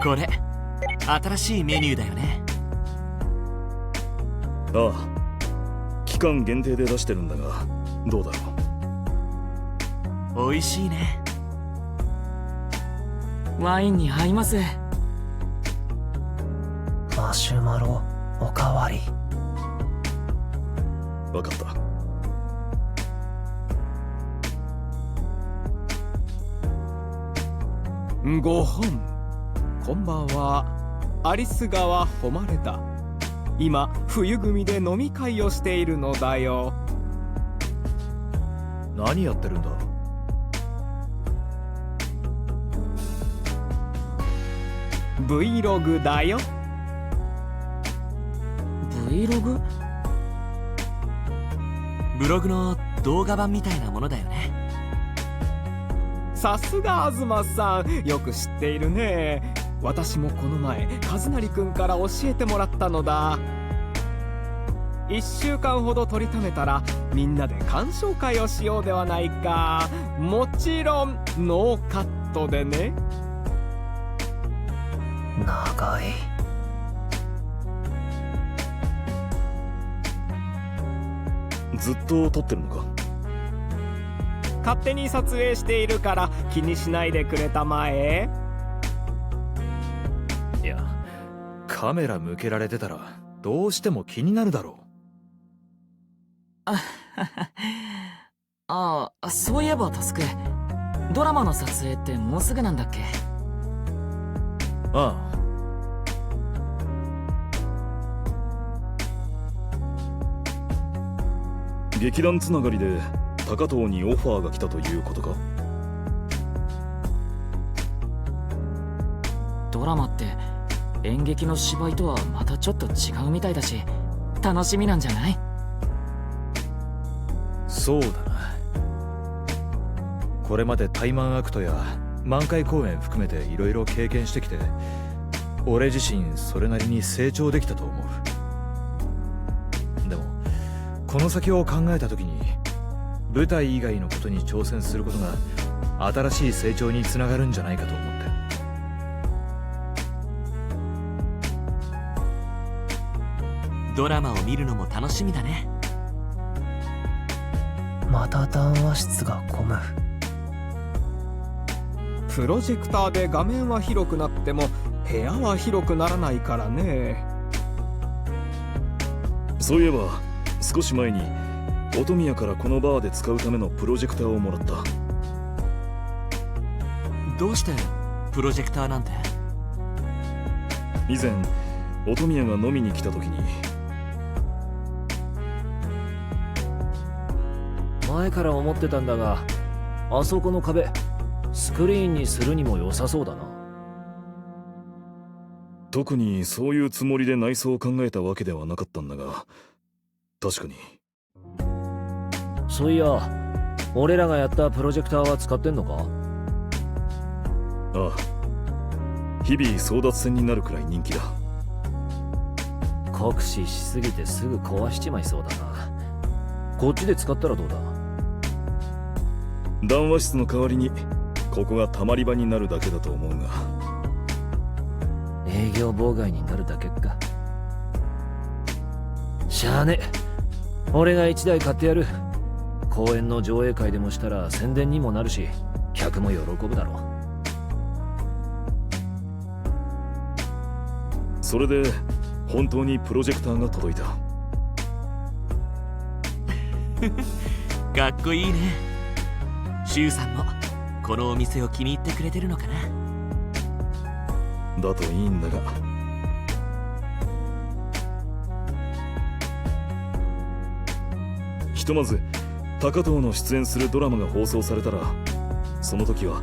これ新しいメニューだよね。ああ、期間限定で出してるんだが、どうだろ美味しいね。ワインに合います。マシュマロおかわり。う。分かった。ご本、こんばんは。アリス川誉だ。今冬組で飲み会をしているのだよ。何やってるんだ。Vlog だよ。 Vlog？ ブログの動画版みたいなものだよね。さすが東さん、よく知っているね。私もこの前和成くんから教えてもらったのだ。1週間ほど取りためたらみんなで鑑賞会をしようではないか。もちろんノーカットでね。長い。ずっと撮ってるのか。勝手に撮影しているから気にしないでくれたまえ。いや、カメラ向けられてたらどうしても気になるだろああ、そういえばタスク、ドラマの撮影ってもうすぐなんだっけ？う。ああ、劇団つながりで高藤にオファーが来たということか。ドラマって演劇の芝居とはまたちょっと違うみたいだし、楽しみなんじゃない？そうだな。これまでタイマンアクトや満開公演含めていろいろ経験してきて、俺自身それなりに成長できたと思う。でもこの先を考えた時に舞台以外のことに挑戦することが新しい成長につながるんじゃないかと思って。ドラマを見るのも楽しみだね。また談話室が混む。プロジェクターで画面は広くなっても部屋は広くならないからね。そういえば少し前に音宮からこのバーで使うためのプロジェクターをもらった。どうしてプロジェクターなんて？以前音宮が飲みに来た時に。前から思ってたんだが、あそこの壁スクリーンにするにも良さそうだな。特にそういうつもりで内装を考えたわけではなかったんだが、確かに。そういや、俺らがやったプロジェクターは使ってんのか？ああ、日々争奪戦になるくらい人気だ。酷使しすぎてすぐ壊しちまいそうだな。こっちで使ったらどうだ？談話室の代わりにここがたまり場になるだけだと思うが。営業妨害になるだけか。しゃあね、俺が1台買ってやる。公演の上映会でもしたら宣伝にもなるし、客も喜ぶだろう。それで本当にプロジェクターが届いた。かっこいいね。シュウさんもこのお店を気に入ってくれてるのかな。だといいんだが。ひとまず高藤の出演するドラマが放送されたら、その時は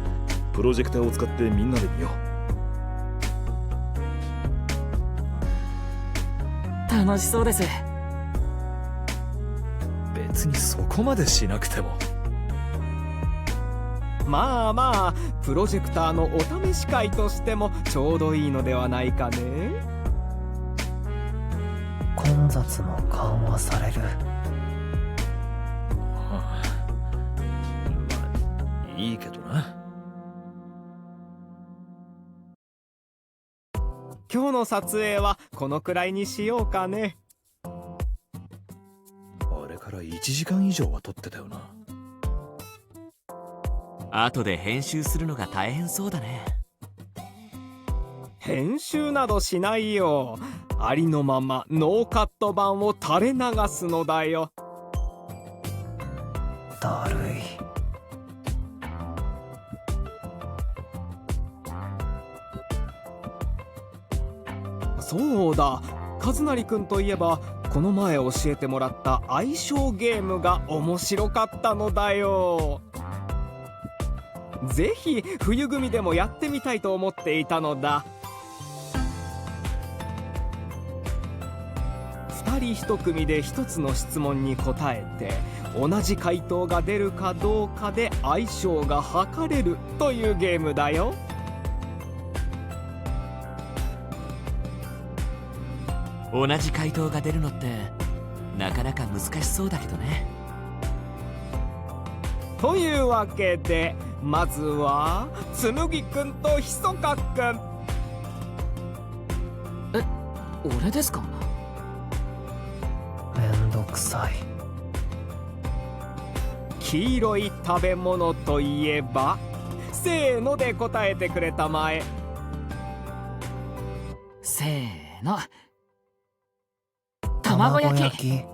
プロジェクターを使ってみんなで見よ楽しそうです。別にそこまでしなくても。まあまあ、プロジェクターのお試し会としてもちょうどいいのではないかね。混雑も緩和される。まあいいけどな。今日の撮影はこのくらいにしようかね。あれから1時間以上は撮ってたよな。後で編集するのが大変そうだね。編集などしないよ。ありのままノーカット版を垂れ流すのだよ。だるい。そうだ、和成くんといえばこの前教えてもらった相性ゲームが面白かったのだよ。ぜひ冬組でもやってみたいと思っていたのだ。2人1組で1つの質問に答えて同じ回答が出るかどうかで相性が測れるというゲームだよ。同じ回答が出るのってなかなか難しそうだけどね。というわけでまずはつむぎくんとひそかくん。俺ですか？めんどくさい。黄色い食べ物といえばせーので答えてくれたまえ。せーの。卵焼き。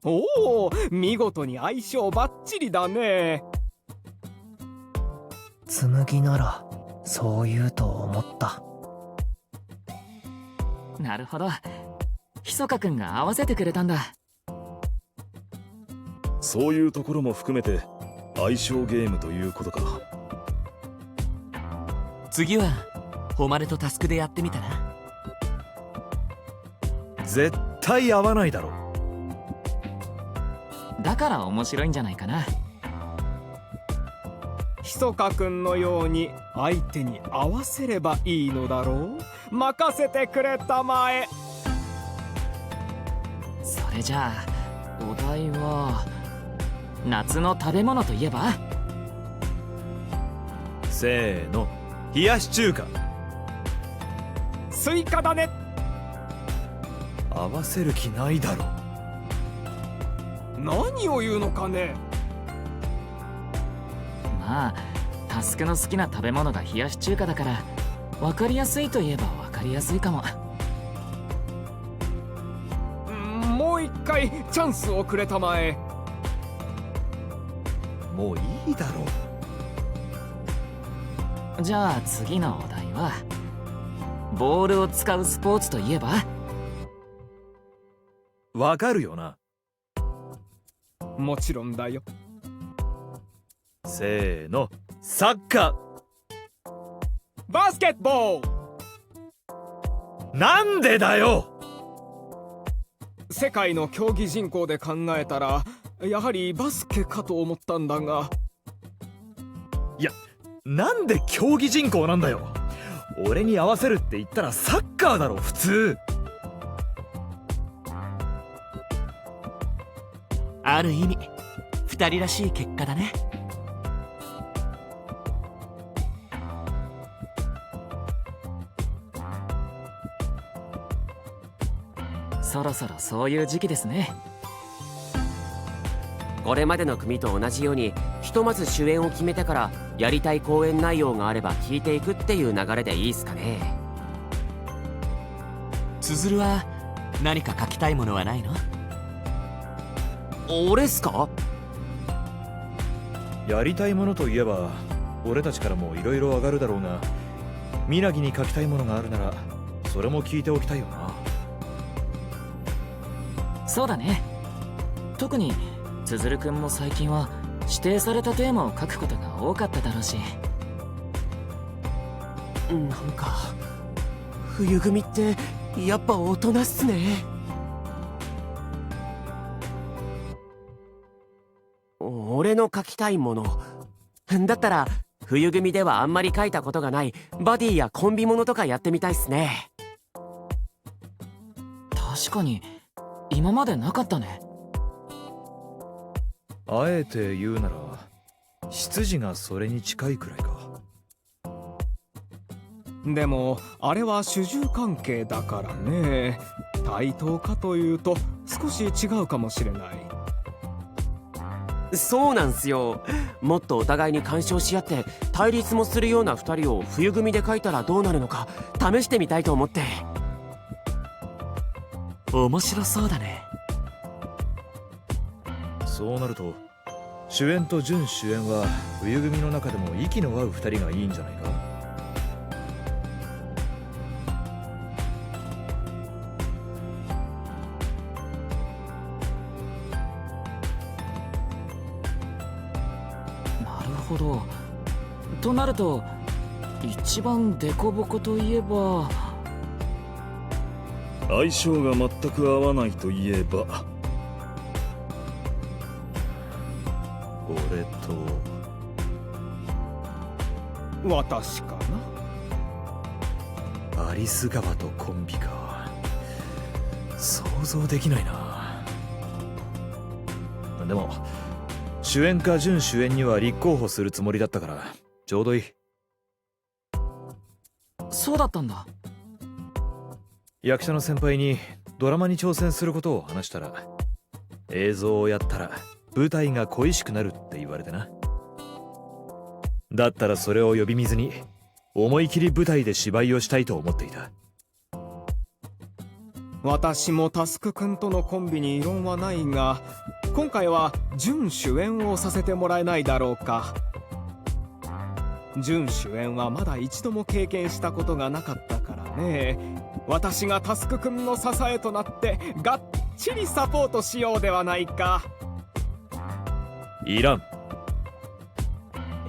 おお、見事に相性バッチリだね。紬ならそう言うと思った。なるほど。ひそかくんが合わせてくれたんだ。そういうところも含めて相性ゲームということか。次は誉れとタスクでやってみたら。絶対合わないだろ。だから面白いんじゃないかな。ひそかくんのように相手に合わせればいいのだろう。任せてくれたまえ。それじゃあお題は夏の食べ物といえば？せーの、冷やし中華。スイカだね。合わせる気ないだろ。何を言うのかね。まあタスクの好きな食べ物が冷やし中華だから分かりやすいといえば分かりやすいかも。もう一回チャンスをくれたまえ。もういいだろ。じゃあ次のお題はボールを使うスポーツといえば？わかるよな。もちろんだよ。せーの、サッカバスケットボール。ー。なんでだよ。世界の競技人口で考えたらやはりバスケかと思ったんだが。いや、なんで競技人口なんだよ。俺に合わせるって言ったらサッカーだろ普通。ある意味2人らしい結果だね。そろそろそういう時期ですね。これまでの組と同じようにひとまず主演を決めてからやりたい公演内容があれば聞いていくっていう流れでいいっすかね。つづるは何か書きたいものはないの？俺っすか？やりたいものといえば俺たちからもいろいろ上がるだろうが、みなぎに書きたいものがあるならそれも聞いておきたいよな。そうだね。特につづるくんも最近は指定されたテーマを書くことが多かっただろうし。なんか冬組ってやっぱ大人っすね。俺の書きたいものだったら冬組ではあんまり書いたことがないバディやコンビものとかやってみたいっすね。確かに今までなかったね。あえて言うなら執事がそれに近いくらいか。でもあれは主従関係だからね。対等かというと少し違うかもしれない。そうなんすよ。もっとお互いに干渉し合って対立もするような2人を冬組で描いたらどうなるのか試してみたいと思って。面白そうだね。そうなると主演と準主演は冬組の中でも息の合う2人がいいんじゃないか。なるほど。となると一番デコボコといえば相性が全く合わないといえば俺と私かな。アリス川とコンビか。想像できないな。でも主演か準主演には立候補するつもりだったからちょうどいい。そうだったんだ。役者の先輩にドラマに挑戦することを話したら、映像をやったら舞台が恋しくなるって言われてな。だったらそれを呼び水に思い切り舞台で芝居をしたいと思っていた。私もタスク君とのコンビに異論はないが、今回は準主演をさせてもらえないだろうか。準主演はまだ一度も経験したことがなかったからね。私がタスク君の支えとなってがっちりサポートしようではないか。いらん。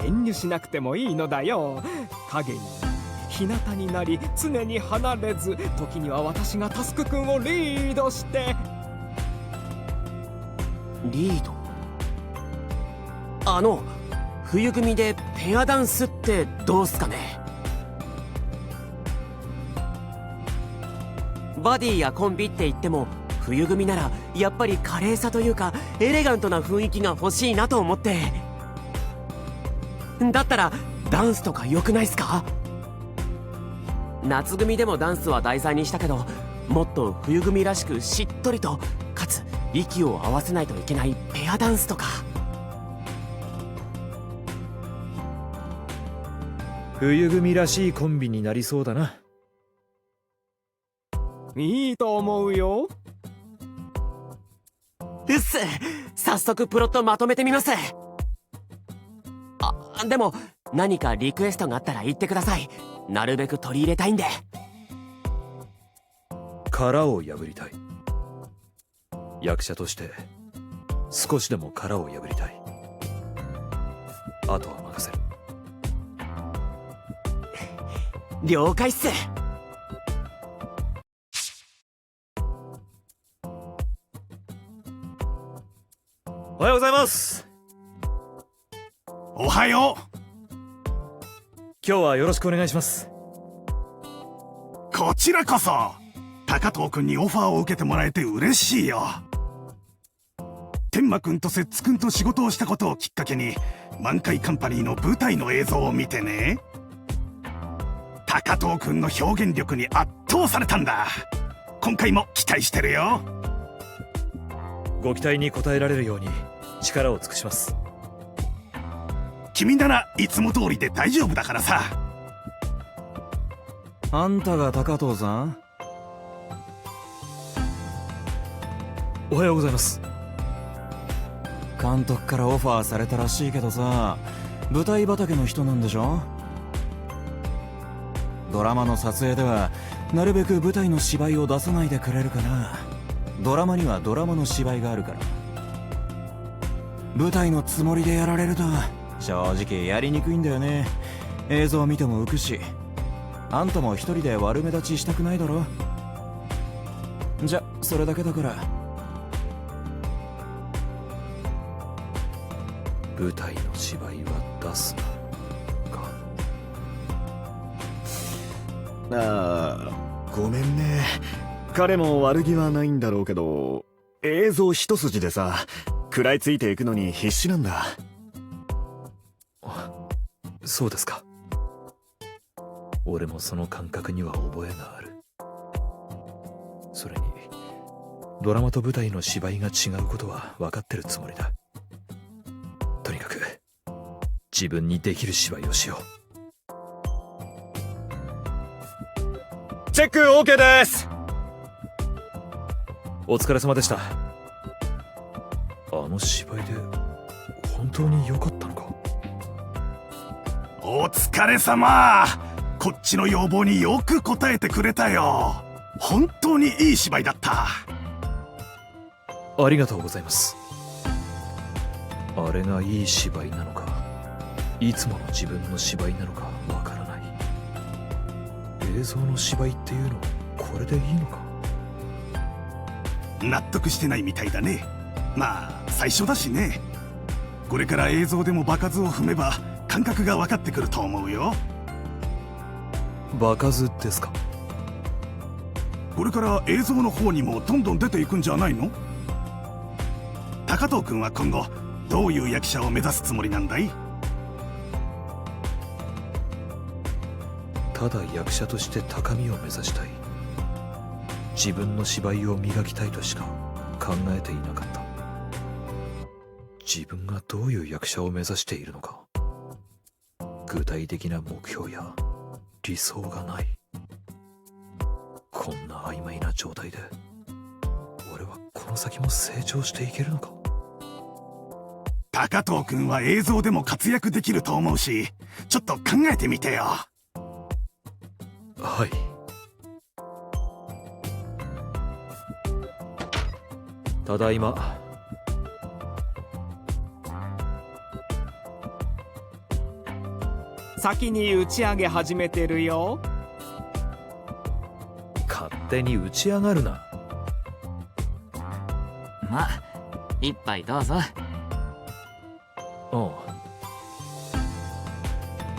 遠慮しなくてもいいのだよ。影に日向になり常に離れず、時には私がタスク君をリードして。リード？冬組でペアダンスってどうすかね。バディやコンビって言っても冬組ならやっぱり華麗さというかエレガントな雰囲気が欲しいなと思って。だったらダンスとか良くないっすか？夏組でもダンスは題材にしたけど、もっと冬組らしくしっとりとかつ息を合わせないといけないペアダンスとか。冬組らしいコンビになりそうだな。いいと思うよ。うっす。早速プロットまとめてみます。でも何かリクエストがあったら言ってください。なるべく取り入れたいんで。殻を破りたい。役者として少しでも殻を破りたい。あとは任せる。了解っす。おはようございます。おはよう。今日はよろしくお願いします。こちらこそ高藤君にオファーを受けてもらえて嬉しいよ。天馬君と摂津君と仕事をしたことをきっかけに満開カンパニーの舞台の映像を見てね、高藤君の表現力に圧倒されたんだ。今回も期待してるよ。ご期待に応えられるように力を尽くします。君ならいつも通りで大丈夫だからさ。あんたが高藤さん？おはようございます。監督からオファーされたらしいけどさ、舞台畑の人なんでしょ？ドラマの撮影ではなるべく舞台の芝居を出さないでくれるかな。ドラマにはドラマの芝居があるから。舞台のつもりでやられると正直やりにくいんだよね。映像見ても浮くし、あんたも一人で悪目立ちしたくないだろ。じゃそれだけだから。舞台の芝居は出すなか。ごめんね。彼も悪気はないんだろうけど、映像一筋でさ、食らいついていくのに必死なんだ。そうですか。俺もその感覚には覚えがある。それにドラマと舞台の芝居が違うことは分かってるつもりだ。とにかく自分にできる芝居をしよう。チェック OK です。お疲れ様でした。あの芝居で本当に良かったのか。お疲れ様。こっちの要望によく応えてくれたよ。本当にいい芝居だった。ありがとうございます。あれがいい芝居なのか、いつもの自分の芝居なのかわからない。映像の芝居っていうのはこれでいいのか。納得してないみたいだね。まあ最初だしね。これから映像でも場数を踏めば感覚が分かってくると思うよ。場数ですか。これから映像の方にもどんどん出ていくんじゃないの？高藤君は今後どういう役者を目指すつもりなんだい？ただ役者として高みを目指したい、自分の芝居を磨きたいとしか考えていなかった。自分がどういう役者を目指しているのか、具体的な目標や理想がない。こんな曖昧な状態で俺はこの先も成長していけるのか。高藤君は映像でも活躍できると思うし、ちょっと考えてみてよ。はい。ただいま。先に打ち上げ始めてるよ。勝手に打ち上がるな。まあ一杯どうぞ。おう。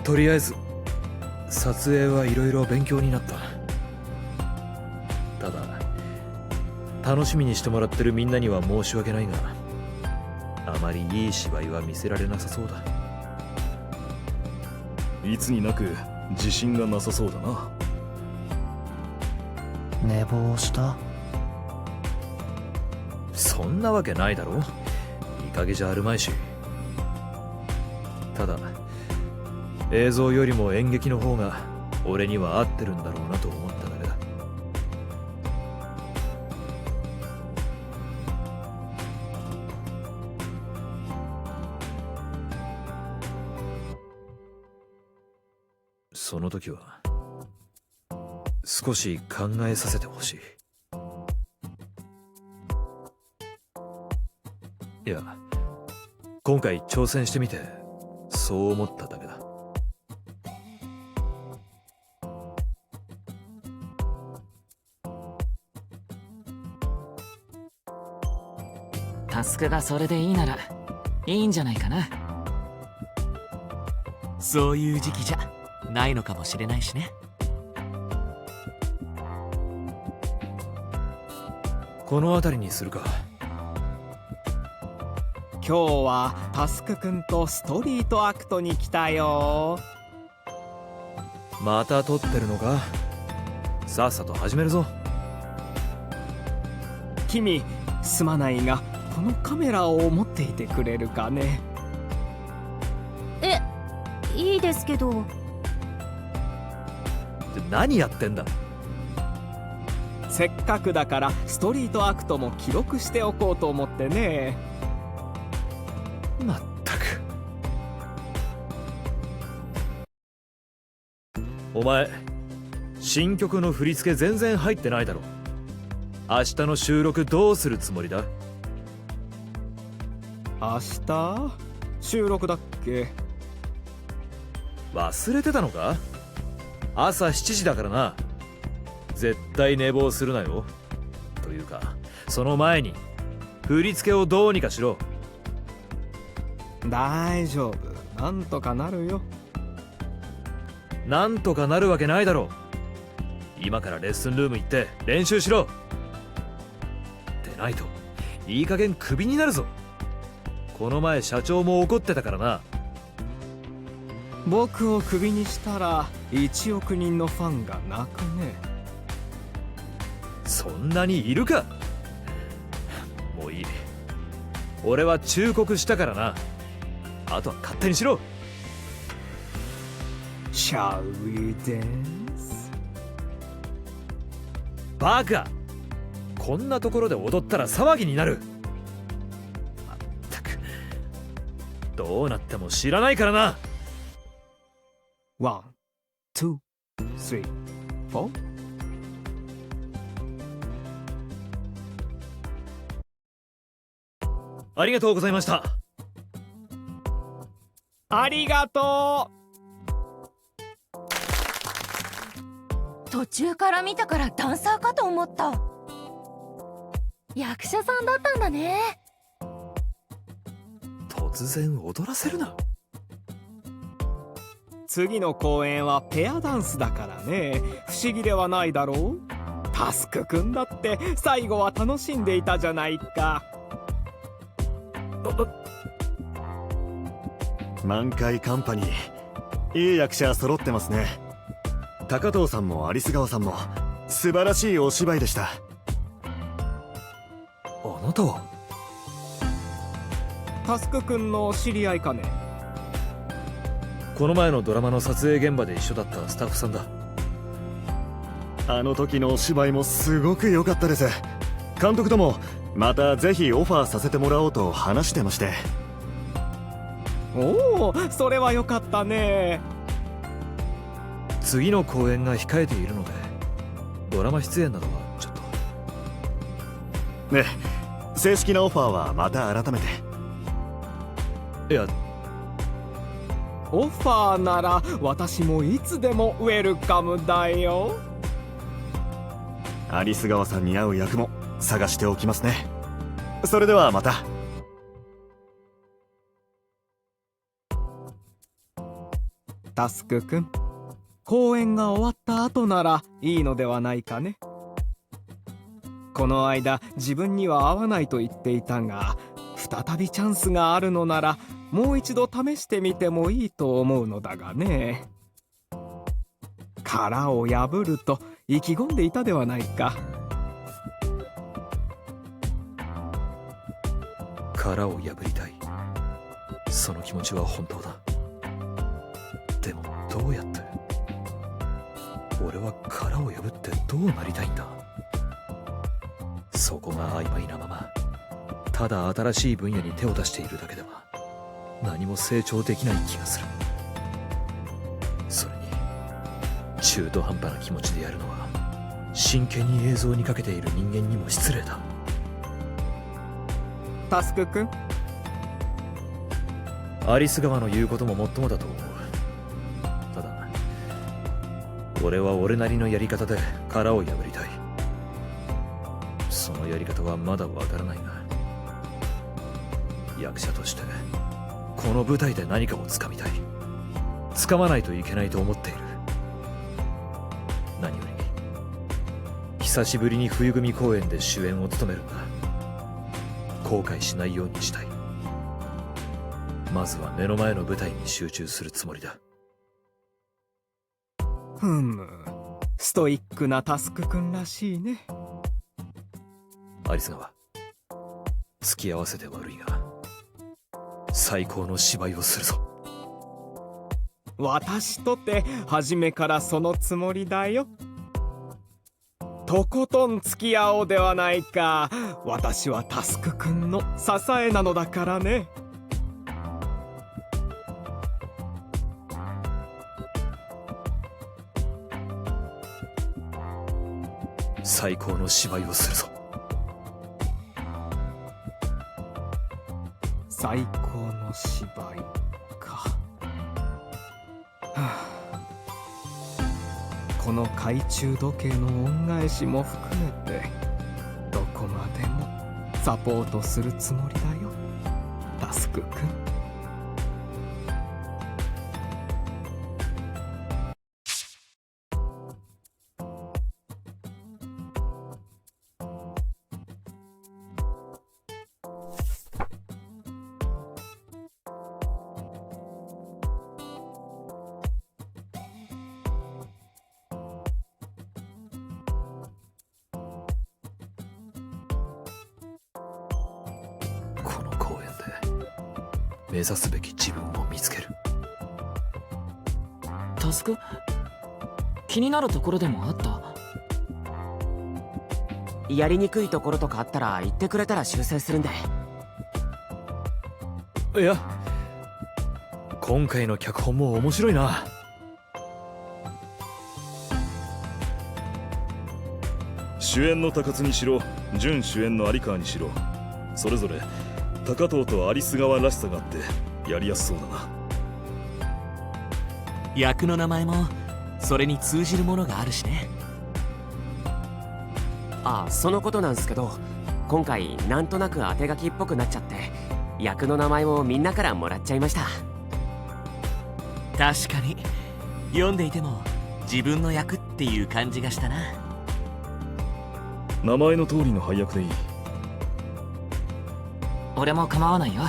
とりあえず撮影はいろいろ勉強になった。ただ楽しみにしてもらってるみんなには申し訳ないが、あまりいい芝居は見せられなさそうだ。いつになく自信がなさそうだな。寝坊した？そんなわけないだろ。いい加減じゃあるまいし。ただ映像よりも演劇の方が俺には合ってるんだろうなと思っただけだ。その時は少し考えさせてほしい。いや、今回挑戦してみてそう思っただけだ。タスクがそれでいいならいいんじゃないかな。そういう時期じゃないのかもしれないしね。この辺りにするか。今日はタスク君とストリートアクトに来たよ。また撮ってるのか。さっさと始めるぞ。君すまないがこのカメラを持っていてくれるかね。いいですけど。何やってんだ。せっかくだからストリートアクトも記録しておこうと思ってね。まったく。お前新曲の振り付け全然入ってないだろ。明日の収録どうするつもりだ。明日収録だっけ。忘れてたのか。朝7時だからな。絶対寝坊するなよ。というかその前に振り付けをどうにかしろ。大丈夫、なんとかなるよ。なんとかなるわけないだろ。今からレッスンルーム行って練習しろ。でないといい加減クビになるぞ。この前社長も怒ってたからな。僕をクビにしたら1億人のファンが泣くね。そんなにいるか。もういい。俺は忠告したからな。あとは勝手にしろ。Shall we dance? バカ、こんなところで踊ったら騒ぎになる。まったく、どうなっても知らないからな。1、2、3、4。ありがとうございました。ありがとう。途中から見たからダンサーかと思った。役者さんだったんだね。突然踊らせるな。次の公演はペアダンスだからね。不思議ではないだろう。タスクくんだって最後は楽しんでいたじゃないか。満開カンパニー、いい役者揃ってますね。高藤さんも有栖川さんも素晴らしいお芝居でした。あなたはタスクくんの知り合いかね。この前のドラマの撮影現場で一緒だったスタッフさんだ。あの時のお芝居もすごく良かったです。監督ともまたぜひオファーさせてもらおうと話してまして。おお、それは良かったね。次の公演が控えているので、ドラマ出演などはちょっと。ね、正式なオファーはまた改めて。いや、オファーなら私もいつでもウェルカムだよ。有栖川さんに合う役も探しておきますね。それではまた。タスクくん、公演が終わった後ならいいのではないかね。この間自分には合わないと言っていたが、再びチャンスがあるのならもう一度試してみてもいいと思うのだがね。殻を破ると意気込んでいたではないか。殻を破りたい。その気持ちは本当だ。でもどうやって。俺は殻を破ってどうなりたいんだ。そこが曖昧なまま、ただ新しい分野に手を出しているだけでは何も成長できない気がする。それに中途半端な気持ちでやるのは真剣に映像にかけている人間にも失礼だ。タスクくん、有栖川の言うことももっともだと思う。ただ俺は俺なりのやり方で殻を破りたい。そのやり方はまだわからないが、役者としてこの舞台で何かをつかみたい。掴まないといけないと思っている。何より久しぶりに冬組公演で主演を務めるんだ。後悔しないようにしたい。まずは目の前の舞台に集中するつもりだ。ふむ、ストイックなタスクくんらしいね。有栖川、付き合わせて悪いが最高の芝居をするぞ。私とて初めからそのつもりだよ。とことん付き合おうではないか。私はタスクくんの支えなのだからね。最高の芝居をするぞ。最高の芝居か。はあ、この懐中時計の恩返しも含めてどこまでもサポートするつもりだよ、タスクくん。目指すべき自分を見つける。タスク気になるところでもあった？やりにくいところとかあったら言ってくれたら修正するんで。いや、今回の脚本も面白いな。主演の高津にしろ準主演の有川にしろ、それぞれ高藤と有栖川らしさがあってやりやすそうだな。役の名前もそれに通じるものがあるしね。あ、そのことなんすけど、今回なんとなく当て書きっぽくなっちゃって役の名前もみんなからもらっちゃいました。確かに読んでいても自分の役っていう感じがしたな。名前の通りの配役でいい。俺も構わないよ。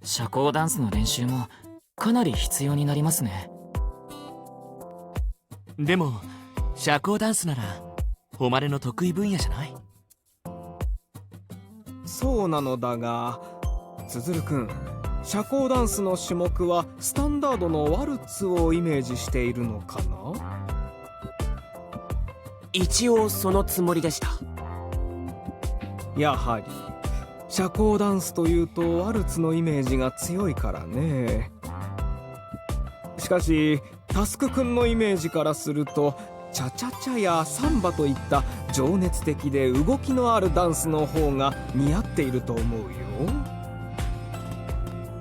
社交ダンスの練習もかなり必要になりますね。でも社交ダンスなら誉れの得意分野じゃない？そうなのだが、つづるくん、社交ダンスの種目はスタンダードのワルツをイメージしているのかな？一応そのつもりでした。やはり社交ダンスというとワルツのイメージが強いからね。しかしタスクくんのイメージからするとチャチャチャやサンバといった情熱的で動きのあるダンスの方が似合っていると思うよ。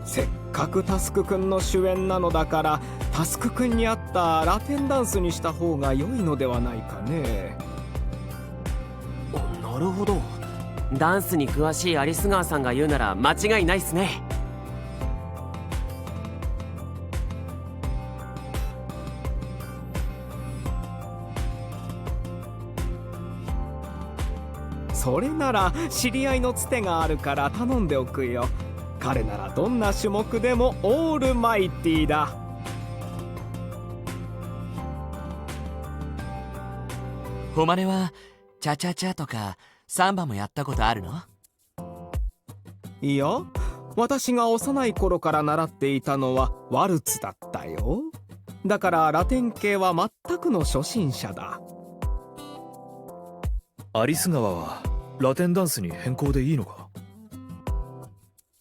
せっかくタスクくんの主演なのだから、タスクくんに合ったラテンダンスにした方が良いのではないかね。なるほど、ダンスに詳しい有栖川さんが言うなら間違いないっすね。それなら知り合いのつてがあるから頼んでおくよ。彼ならどんな種目でもオールマイティーだ。誉れはチャチャチャとかサンバもやったことあるの？いや、私が幼い頃から習っていたのはワルツだったよ。だからラテン系は全くの初心者だ。有栖川はラテンダンスに変更でいいのか？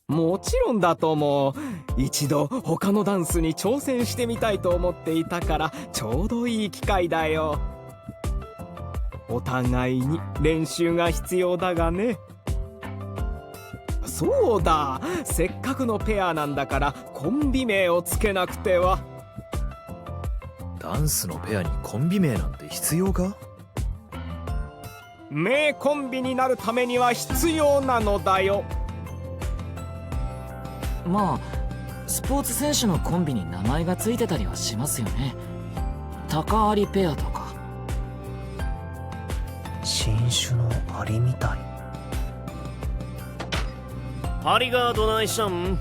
もちろんだと思う。一度他のダンスに挑戦してみたいと思っていたからちょうどいい機会だよ。お互いに練習が必要だがね。そうだ、せっかくのペアなんだからコンビ名をつけなくては。ダンスのペアにコンビ名なんて必要か？名コンビになるためには必要なのだよ。まあスポーツ選手のコンビに名前がついてたりはしますよね。高有ペアとか。新種のアリみたい。ありがどないしゃん。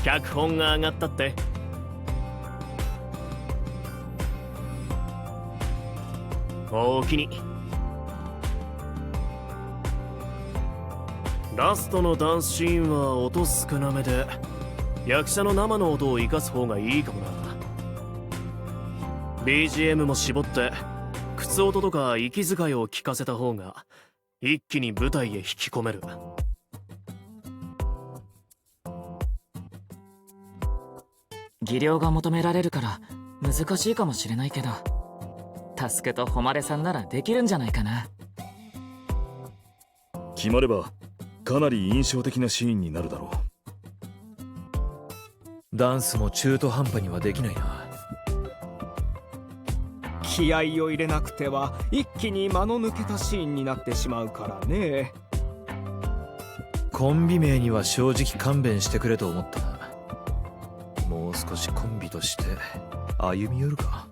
脚本が上がったって。おおきに。ラストのダンスシーンは音少なめで、役者の生の音を生かす方がいいかもな。BGM も絞って靴音とか息遣いを聞かせた方が一気に舞台へ引き込める。技量が求められるから難しいかもしれないけど、タスクと誉さんならできるんじゃないかな。決まればかなり印象的なシーンになるだろう。ダンスも中途半端にはできないな。気合を入れなくては一気に間の抜けたシーンになってしまうからね。コンビ名には正直勘弁してくれと思ったな。もう少しコンビとして歩み寄るか。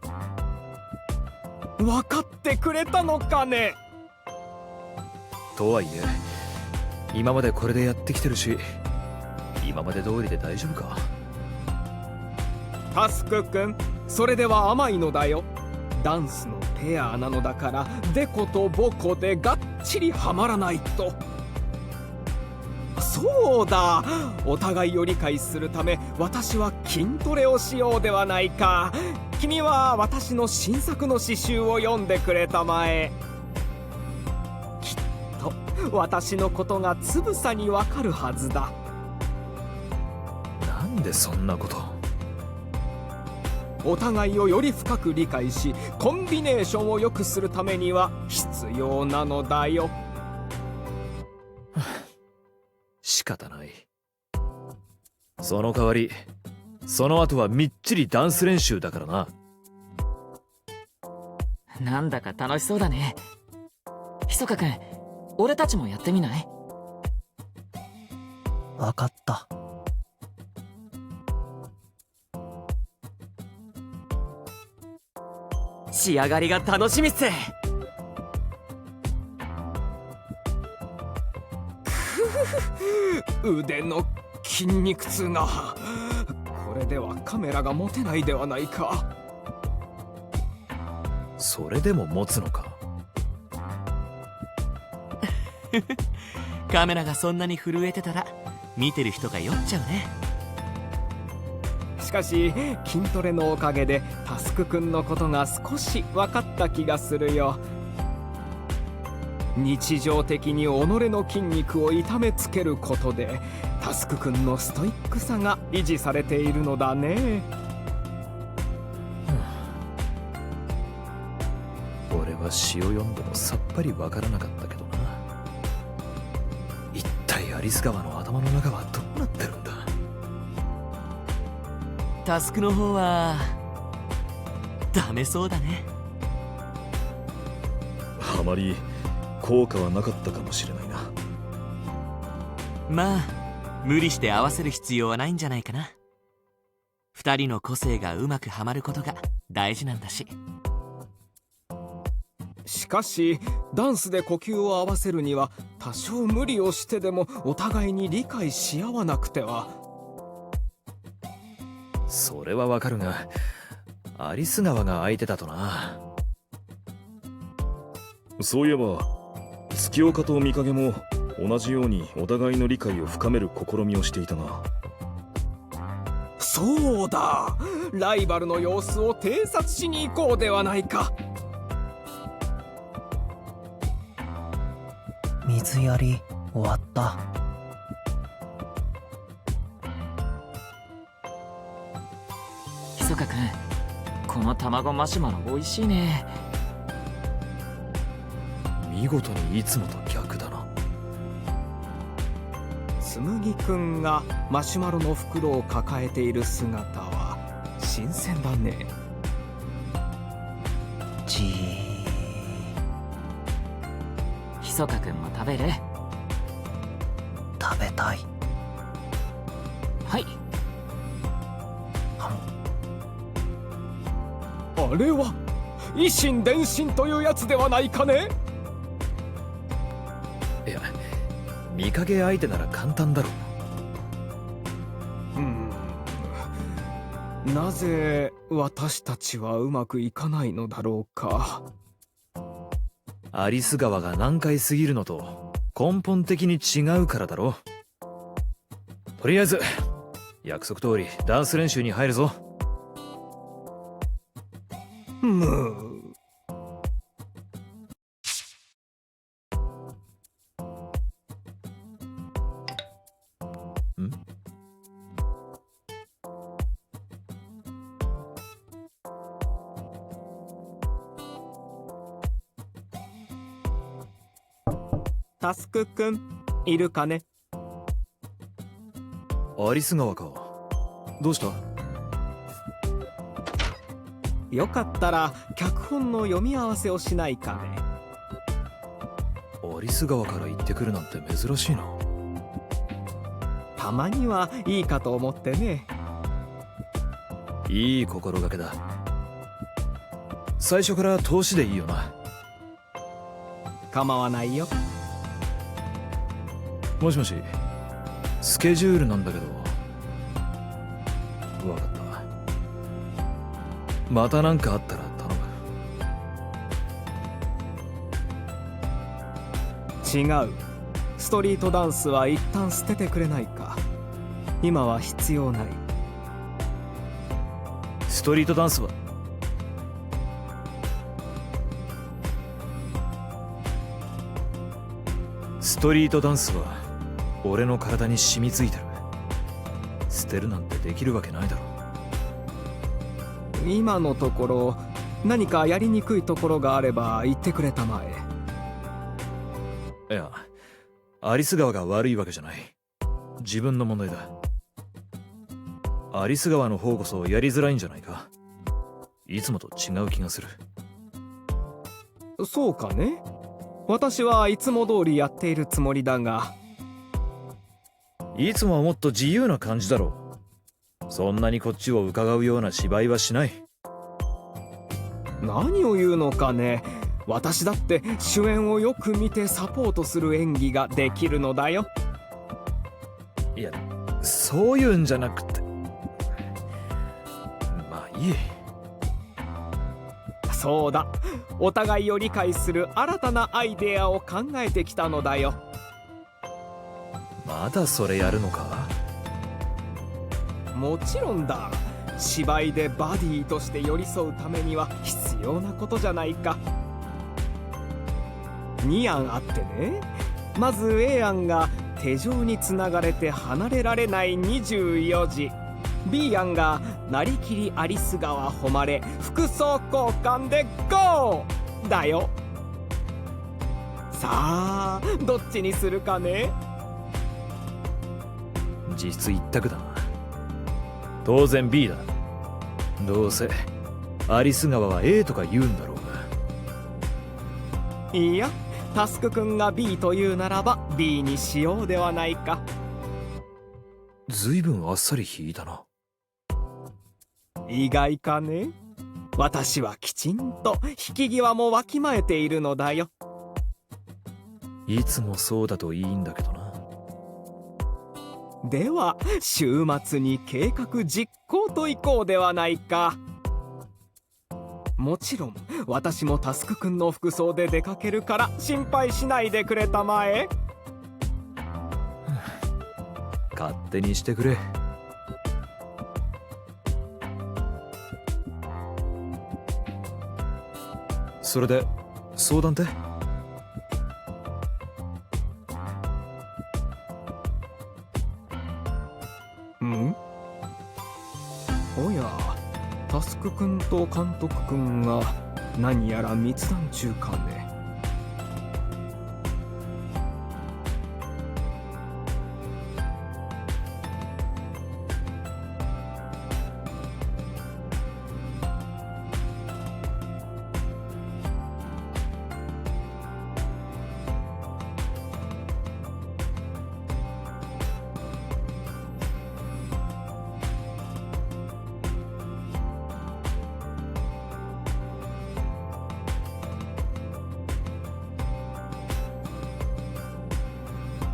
分かってくれたのかね。とはいえ今までこれでやってきてるし、今まで通りで大丈夫か。タスク君、それでは甘いのだよ。ダンスのペアなのだから、デコとボコでがっちりはまらないと。そうだ、お互いを理解するため私は筋トレをしようではないか。君は私の新作の詩集を読んでくれたまえ。きっと私のことがつぶさにわかるはずだ。なんでそんなこと。お互いをより深く理解し、コンビネーションを良くするためには必要なのだよ。仕方ない。その代わりその後はみっちりダンス練習だからな。なんだか楽しそうだね。ひそかくん、俺たちもやってみない？わかった。仕上がりが楽しみっす。腕の筋肉痛が。これではカメラが持てないではないか。それでも持つのか。カメラがそんなに震えてたら見てる人が酔っちゃうね。しかし筋トレのおかげでタスクくんのことが少し分かった気がするよ。日常的に己の筋肉を痛めつけることでタスクくんのストイックさが維持されているのだね。俺は詩を読んでもさっぱりわからなかったけどな。一体アリス川の頭の中はどうなってるんだ。タスクの方はダメそうだね。あまり効果はなかったかもしれないな。まあ無理して合わせる必要はないんじゃないかな。二人の個性がうまくはまることが大事なんだし。しかしダンスで呼吸を合わせるには多少無理をしてでもお互いに理解し合わなくては。それはわかるが、アリス川が相手だとな。そういえば月岡と御影も同じようにお互いの理解を深める試みをしていたな。そうだ、ライバルの様子を偵察しに行こうではないか。水やり終わった。ひそかくん、この卵マシュマロ美味しいね。見事にいつもと逆だな。つむぎくんがマシュマロの袋を抱えている姿は新鮮だね。じー。ひそかくんも食べる？食べたい。はい。あれは以心伝心というやつではないかね。いや、見かけ相手なら簡単だろう。なぜ私たちはうまくいかないのだろうか。アリス川が難解すぎるのと根本的に違うからだろ。とりあえず約束通りダンス練習に入るぞ。タスクくんいるかね。アリス川か。どうした？よかったら脚本の読み合わせをしないかね。アリス川から行ってくるなんて珍しいな。たまにはいいかと思ってね。いい心がけだ。最初から投資でいいよな。構わないよ。もしもし、スケジュールなんだけど。わかった。また何かあったら頼む。違う。ストリートダンスは一旦捨ててくれないか。今は必要ない。ストリートダンスは俺の体に染みついてる。捨てるなんてできるわけないだろ。今のところ何かやりにくいところがあれば言ってくれたまえ。いや、アリス川が悪いわけじゃない。自分の問題だ。アリス川の方こそやりづらいんじゃないか。いつもと違う気がする。そうかね。私はいつも通りやっているつもりだが。いつもはもっと自由な感じだろう。そんなにこっちを伺うような芝居はしない。何を言うのかね。私だって主演をよく見てサポートする演技ができるのだよ。いや、そういうんじゃなくて。まあいい。そうだ、お互いを理解する新たなアイデアを考えてきたのだよ。まだそれやるのか？もちろんだ。芝居でバディとして寄り添うためには必要なことじゃないか。2案あってね。まず A 案が手錠につながれて離れられない24時。 B 案がなりきりアリス川誉れ服装交換で GO だよ。さあどっちにするかね。実質一択だな。当然 B だ。どうせアリス川は A とか言うんだろうが。いや、タスク君が B というならば B にしようではないか。ずいぶんあっさり引いたな。意外かね。私はきちんと引き際もわきまえているのだよ。いつもそうだといいんだけどな。では週末に計画実行といこうではないか。もちろん私もタスク君の服装で出かけるから心配しないでくれたまえ。勝手にしてくれ。それで相談って？ん？おや、タスク君と監督君が何やら密談中かね。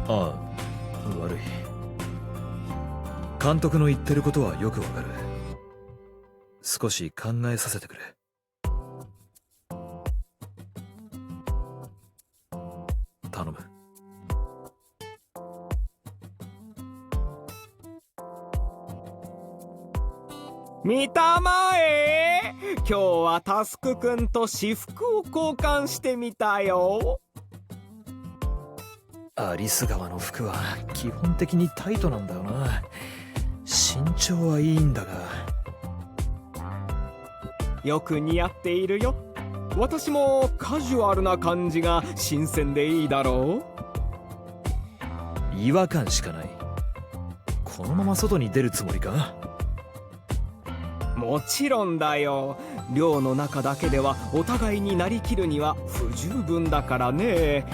ああ、悪い。監督の言ってることはよくわかる。少し考えさせてくれ。頼む。見たまえ。今日はタスク君と私服を交換してみたよ。アリス川の服は基本的にタイトなんだよな。身長はいいんだが。よく似合っているよ。私もカジュアルな感じが新鮮でいいだろう。違和感しかない。このまま外に出るつもりか？もちろんだよ。寮の中だけではお互いになりきるには不十分だからね。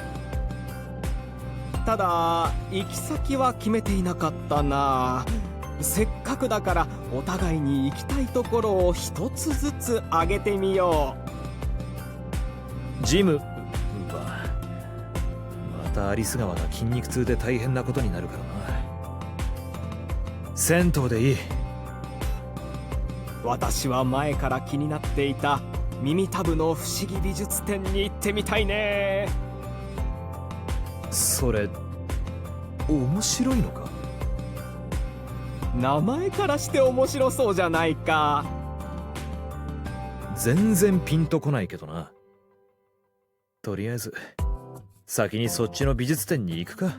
ただ行き先は決めていなかったな。せっかくだからお互いに行きたいところを一つずつ挙げてみよう。ジムはまたアリス川が筋肉痛で大変なことになるからな。銭湯でいい。私は前から気になっていた耳たぶの不思議美術展に行ってみたいね。それ面白いのか？名前からして面白そうじゃないか。全然ピンとこないけどな。とりあえず先にそっちの美術展に行くか。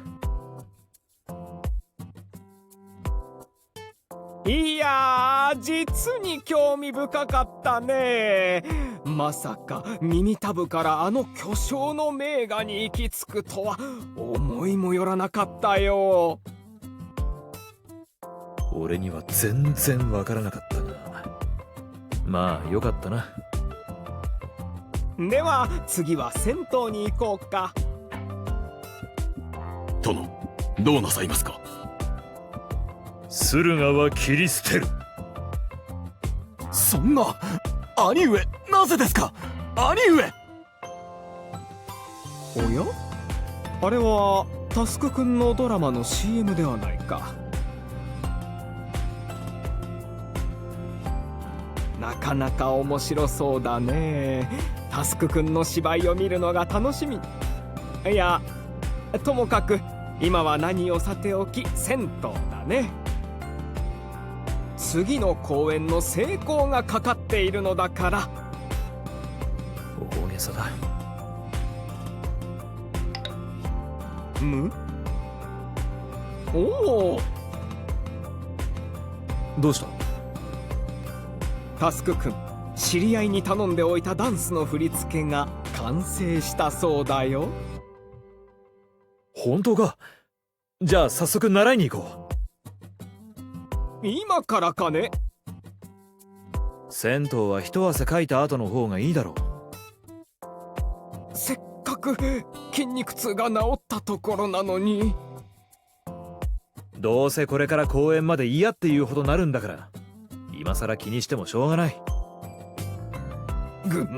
いやー、実に興味深かったね。まさか耳たぶからあの巨匠の名画に行き着くとは思いもよらなかったよ。俺には全然わからなかったが、まあよかったな。では次は銭湯に行こうか。殿、どうなさいますか？駿河は切り捨てる。そんな、兄上、なぜですか？兄上。おや、あれはタスクくんのドラマの CM ではないか。なかなか面白そうだね。タスクくんの芝居を見るのが楽しみ。いや、ともかく今は何をさておき銭湯だね。次の公演の成功がかかっているのだから。大げさだ。おお、どうした？タスクくん、知り合いに頼んでおいたダンスの振り付けが完成したそうだよ。本当か？じゃあ早速習いに行こう。今からかね？銭湯は一汗かいた後の方がいいだろう。せっかく筋肉痛が治ったところなのに。どうせこれから公園まで嫌っていうほどなるんだから、今さら気にしてもしょうがない。銭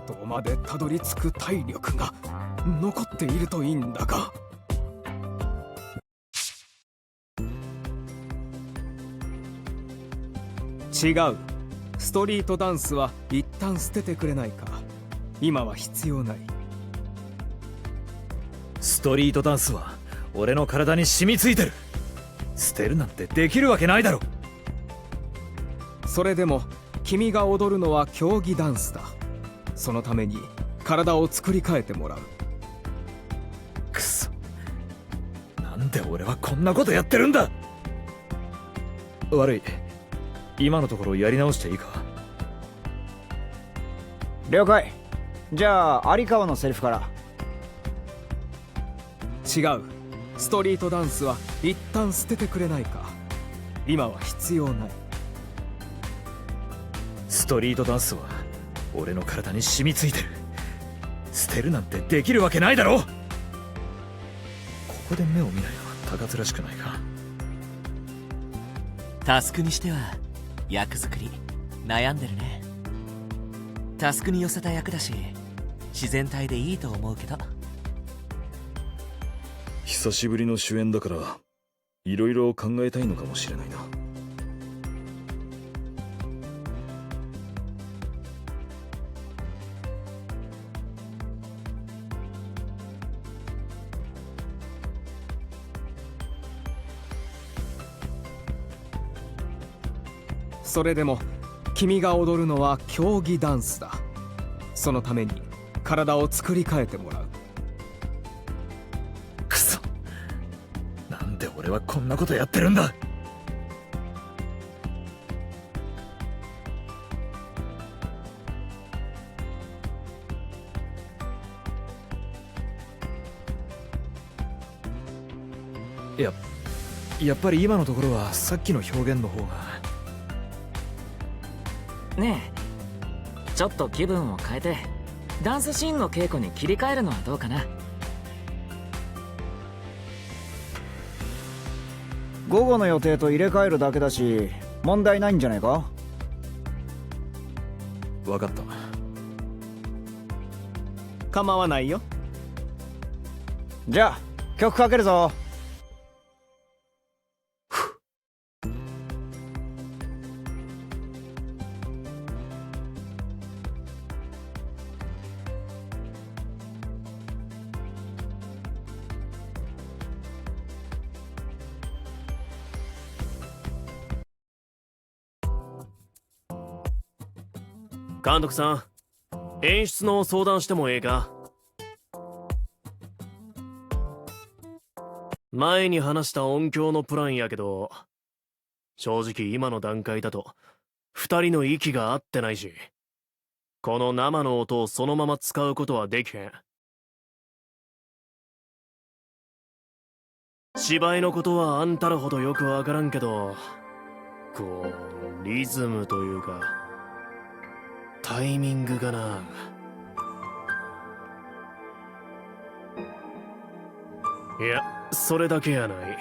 湯までたどり着く体力が残っているといいんだが。違う。ストリートダンスは一旦捨ててくれないか。今は必要ない。ストリートダンスは俺の体に染みついてる。捨てるなんてできるわけないだろ。それでも君が踊るのは競技ダンスだ。そのために体を作り変えてもらう。くそ、なんで俺はこんなことやってるんだ。悪い、今のところやり直していいか？了解。じゃあ有川のセリフから。違う。ストリートダンスは一旦捨ててくれないか。今は必要ない。ストリートダンスは俺の体に染みついてる。捨てるなんてできるわけないだろ。ここで目を見ないのは高津らしくないか。タスクにしては役作り悩んでるね。タスクに寄せた役だし自然体でいいと思うけど。久しぶりの主演だからいろいろ考えたいのかもしれないな。それでも君が踊るのは競技ダンスだ。そのために体を作り変えてもらう。くそ、なんで俺はこんなことやってるんだ。やっぱり今のところはさっきの表現の方が。ねえ、ちょっと気分を変えてダンスシーンの稽古に切り替えるのはどうかな。午後の予定と入れ替えるだけだし問題ないんじゃないか。分かった。構わないよ。じゃあ曲かけるぞ。監督さん、演出の相談してもええか？前に話した音響のプランやけど、正直今の段階だと2人の息が合ってないし、この生の音をそのまま使うことはできへん。芝居のことはあんたらほどよくわからんけど、こうリズムというかタイミングがな。いや、それだけやない。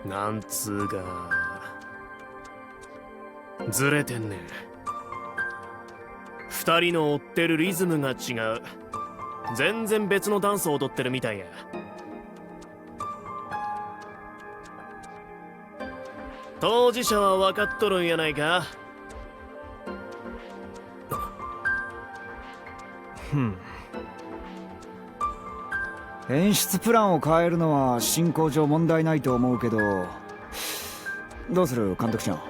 なんつうかずれてんねん。2人の追ってるリズムが違う。全然別のダンスを踊ってるみたいや。当事者は分かっとるんやないか。演出プランを変えるのは進行上問題ないと思うけど、どうする監督ちゃん。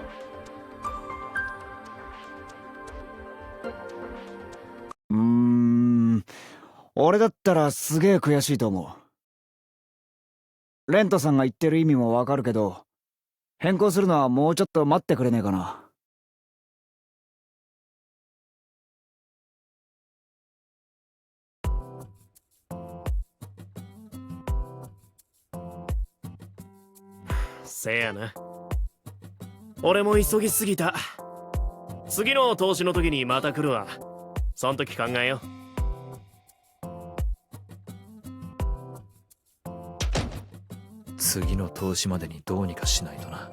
俺だったらすげえ悔しいと思う。レントさんが言ってる意味もわかるけど、変更するのはもうちょっと待ってくれねえかな。せやな。俺も急ぎすぎた。次の投資の時にまた来るわ。そん時考えよう。次の投資までにどうにかしないとな。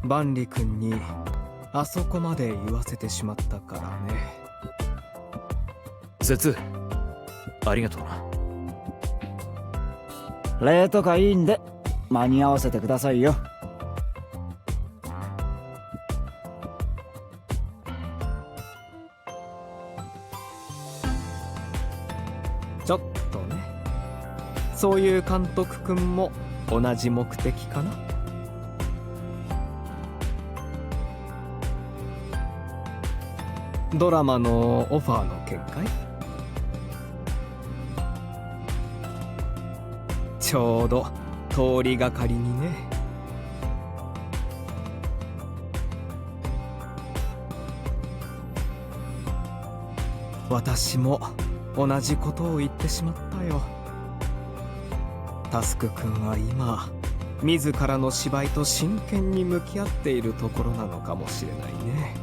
万里君にあそこまで言わせてしまったからね。節ありがとうな。礼とかいいんで間に合わせてくださいよ。ちょっとね、そういう監督くんも同じ目的かな。ドラマのオファーの件かい？ちょうど通りがかりにね。私も同じことを言ってしまったよ。タスク君は今自らの芝居と真剣に向き合っているところなのかもしれないね。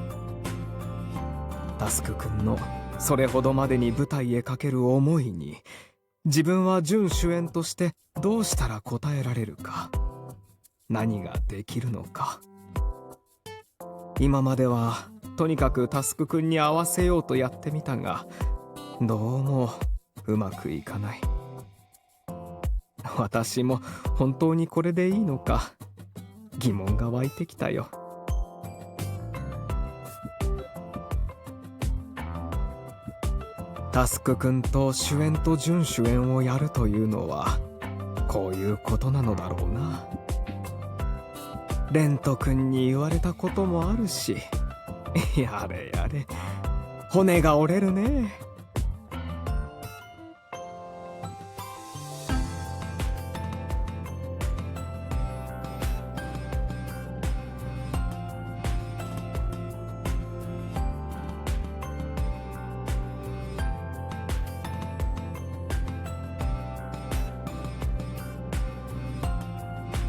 タスク君のそれほどまでに舞台へかける思いに、自分は準主演としてどうしたら応えられるか、何ができるのか。今まではとにかくタスク君に合わせようとやってみたが、どうもうまくいかない。私も本当にこれでいいのか疑問が湧いてきたよ。タスク君と主演と準主演をやるというのはこういうことなのだろうな。レント君に言われたこともあるし、やれやれ骨が折れるね。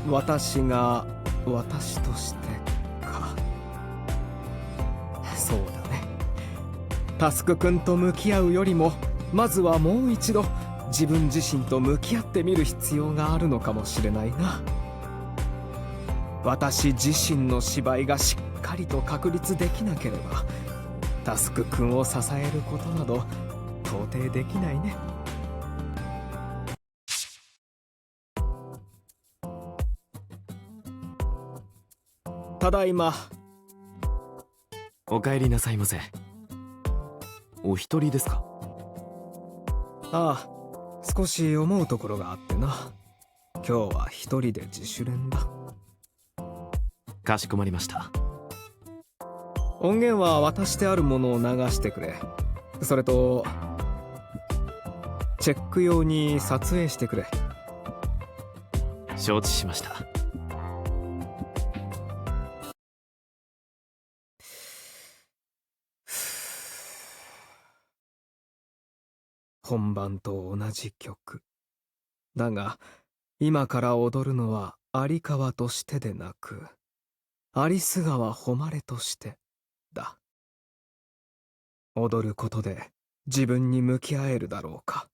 私が私としてか。そうだね。タスク君と向き合うよりも、まずはもう一度自分自身と向き合ってみる必要があるのかもしれないな。私自身の芝居がしっかりと確立できなければ、タスク君を支えることなど到底できないね。ただいま。お帰りなさいませ。お一人ですか？ああ、少し思うところがあってな。今日は一人で自主練だ。かしこまりました。音源は渡してあるものを流してくれ。それとチェック用に撮影してくれ。承知しました。本番と同じ曲だが、今から踊るのは有川としてでなく有栖川誉としてだ。踊ることで自分に向き合えるだろうか。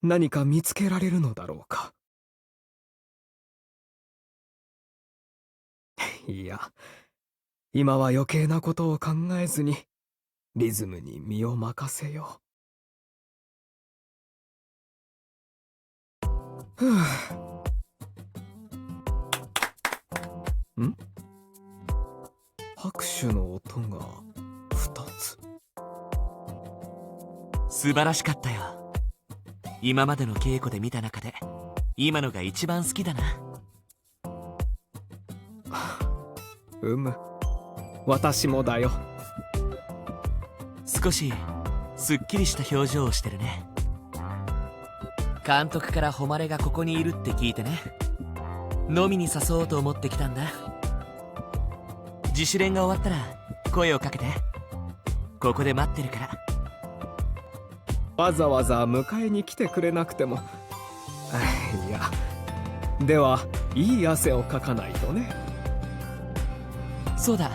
何か見つけられるのだろうか。いや、今は余計なことを考えずにリズムに身を任せよう。ん？拍手の音が2つ。素晴らしかったよ。今までの稽古で見た中で今のが一番好きだな。私もだよ。少しすっきりした表情をしてるね。監督から誉がここにいるって聞いてね、飲みに誘おうと思ってきたんだ。自主練が終わったら声をかけて。ここで待ってるから。わざわざ迎えに来てくれなくても。いや、ではいい汗をかかないとね。そうだ、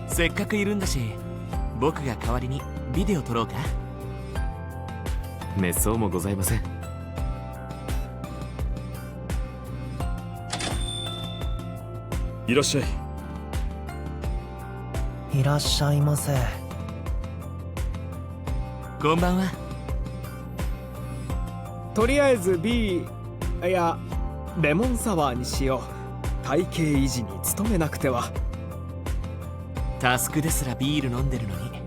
せっかくいるんだし僕が代わりにビデオ撮ろうか。めっそうもございません。いらっしゃい。いらっしゃいませ。こんばんは。とりあえずいやレモンサワーにしよう。体型維持に努めなくては。タスクですらビール飲んでるのに。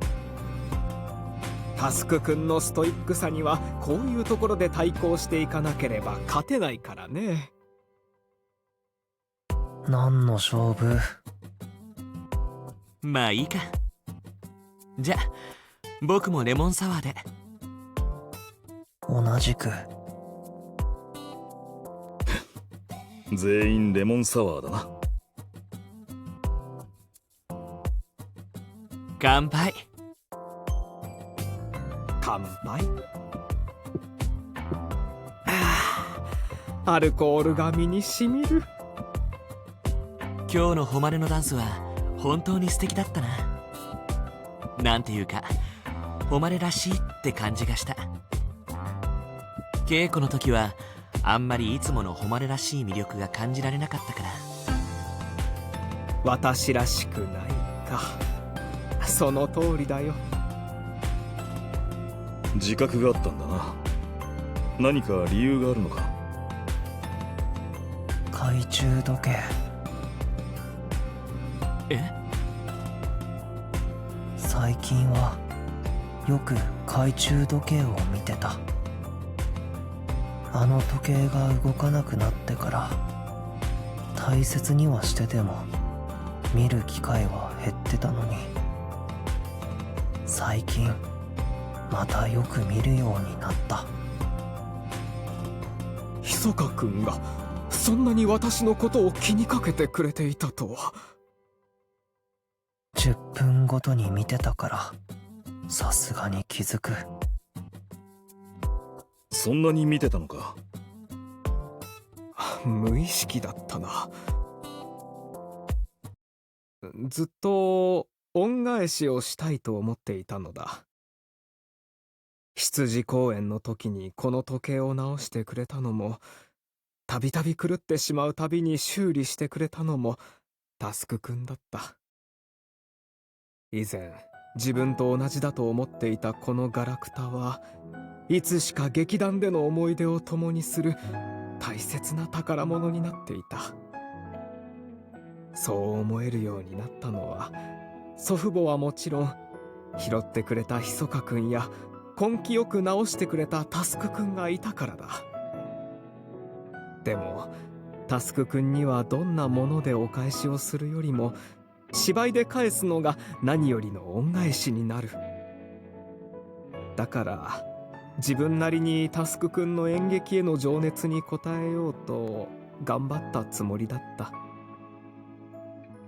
タスク君のストイックさにはこういうところで対抗していかなければ勝てないからね。何の勝負？まあいいか。じゃあ僕もレモンサワーで。同じく。全員レモンサワーだな。乾杯。乾杯。アルコールが身にしみる。今日の誉のダンスは本当に素敵だったな。なんていうか誉らしいって感じがした。稽古の時はあんまりいつもの誉らしい魅力が感じられなかったから。私らしくないか。その通りだよ。自覚があったんだな。何か理由があるのか。懐中時計。最近はよく懐中時計を見てた。あの時計が動かなくなってから大切にはしてても見る機会は減ってたのに、最近またよく見るようになった。密か君がそんなに私のことを気にかけてくれていたとは。10分ごとに見てたからさすがに気づく。そんなに見てたのか。無意識だったな。ずっと恩返しをしたいと思っていたのだ。羊公演の時にこの時計を直してくれたのも、たびたび狂ってしまうたびに修理してくれたのもタスク君だった。以前自分と同じだと思っていたこのガラクタはいつしか劇団での思い出を共にする大切な宝物になっていた。そう思えるようになったのは、祖父母はもちろん、拾ってくれたひそかくんや根気よく直してくれたタスクくんがいたからだ。でもタスクくんにはどんなものでお返しをするよりも、芝居で返すのが何よりの恩返しになる。だから自分なりにタスクくんの演劇への情熱に応えようと頑張ったつもりだった。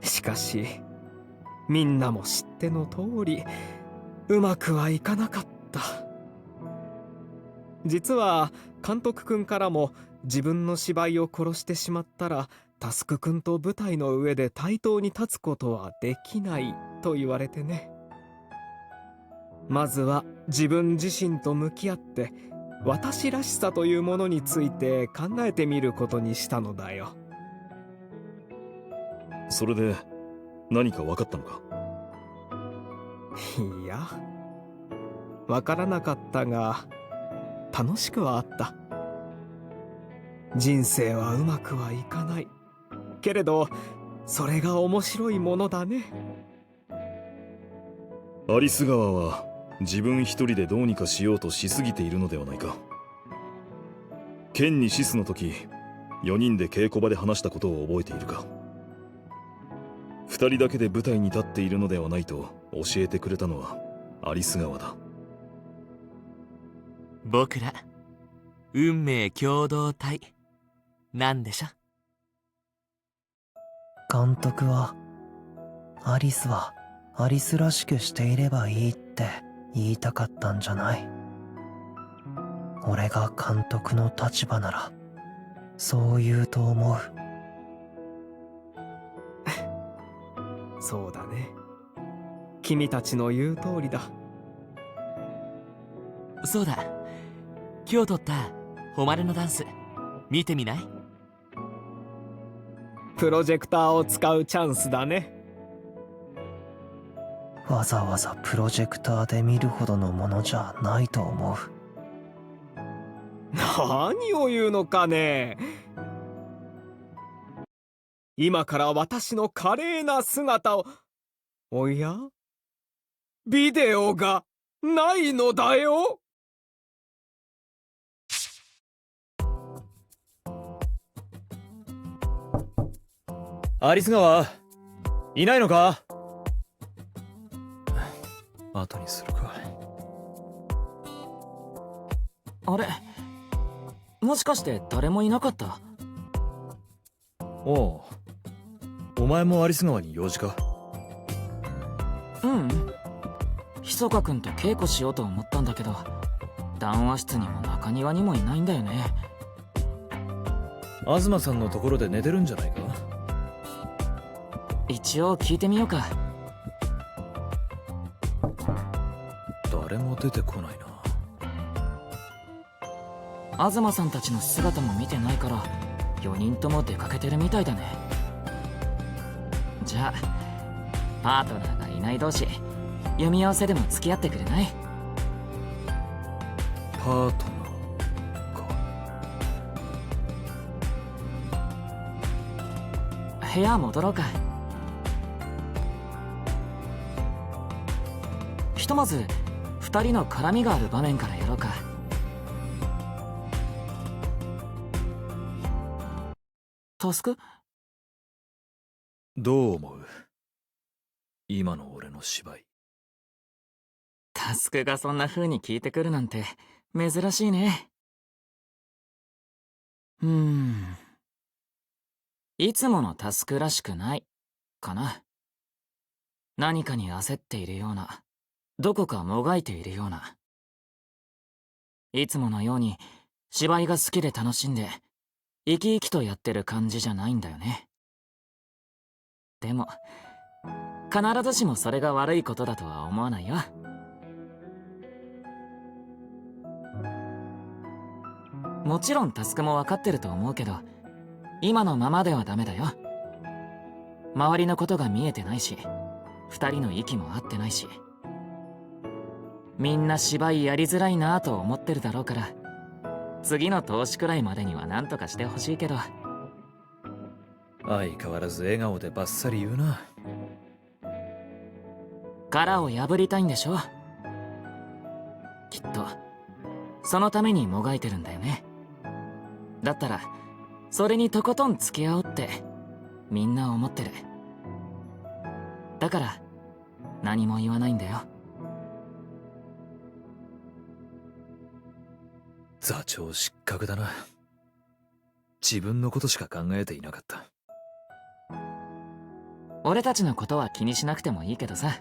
しかしみんなも知っての通り、うまくはいかなかった。実は監督くんからも、自分の芝居を殺してしまったらタスクくんと舞台の上で対等に立つことはできないと言われてね。まずは自分自身と向き合って、私らしさというものについて考えてみることにしたのだよ。それで何か分かったのか？いや、わからなかったが楽しくはあった。人生はうまくはいかないけれど、それが面白いものだね。アリス川は自分一人でどうにかしようとしすぎているのではないか。剣にシスの時、4人で稽古場で話したことを覚えているか。2人だけで舞台に立っているのではないと教えてくれたのはアリス川だ。僕ら運命共同体なんでしょ。監督は、アリスはアリスらしくしていればいいって言いたかったんじゃない。俺が監督の立場ならそう言うと思う。そうだね、君たちの言う通りだ。そうだ、今日撮った誉れのダンス見てみない？プロジェクターを使うチャンスだね。わざわざプロジェクターで見るほどのものじゃないと思う。何を言うのかね。今から私の華麗な姿を。おや？ビデオがないのだよ。アリス川、いないのか？後にするか。あれ、もしかして誰もいなかった？おう、お前もアリス川に用事か？うん、ひそかくんと稽古しようと思ったんだけど、談話室にも中庭にもいないんだよね。東さんのところで寝てるんじゃないか？一応聞いてみようか。誰も出てこないな。東さんたちの姿も見てないから、4人とも出かけてるみたいだね。じゃあパートナーがいない同士、読み合わせでも付き合ってくれない？パートナーか。部屋戻ろうか。ひとまず2人の絡みがある場面からやろうか。タスク？どう思う？今の俺の芝居。タスクがそんな風に聞いてくるなんて珍しいね。いつものタスクらしくないかな。何かに焦っているような、どこかもがいているような。いつものように芝居が好きで楽しんで生き生きとやってる感じじゃないんだよね。でも必ずしもそれが悪いことだとは思わないよ。もちろんタスクも分かってると思うけど、今のままではダメだよ。周りのことが見えてないし、2人の息も合ってないし、みんな芝居やりづらいなぁと思ってるだろうから、次の投資くらいまでには何とかしてほしいけど。相変わらず笑顔でバッサリ言うな。殻を破りたいんでしょ。きっとそのためにもがいてるんだよね。だったらそれにとことん付き合おうってみんな思ってる。だから何も言わないんだよ。座長失格だな。自分のことしか考えていなかった。俺たちのことは気にしなくてもいいけどさ、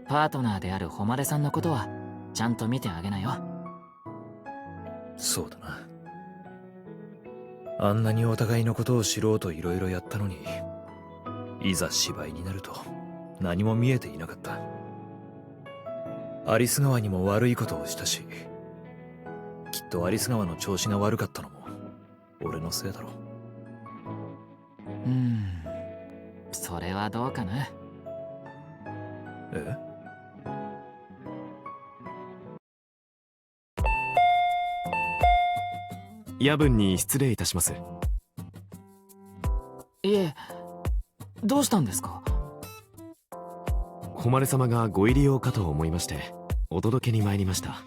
パートナーである誉さんのことはちゃんと見てあげなよ。そうだな。あんなにお互いのことを知ろうといろいろやったのに、いざ芝居になると何も見えていなかった。アリス川にも悪いことをしたし、きっとアリス川の調子が悪かったのも俺のせいだろう。それはどうかな。え？夜分に失礼いたします。いえ、どうしたんですか？誉様がご入り用かと思いましてお届けに参りました。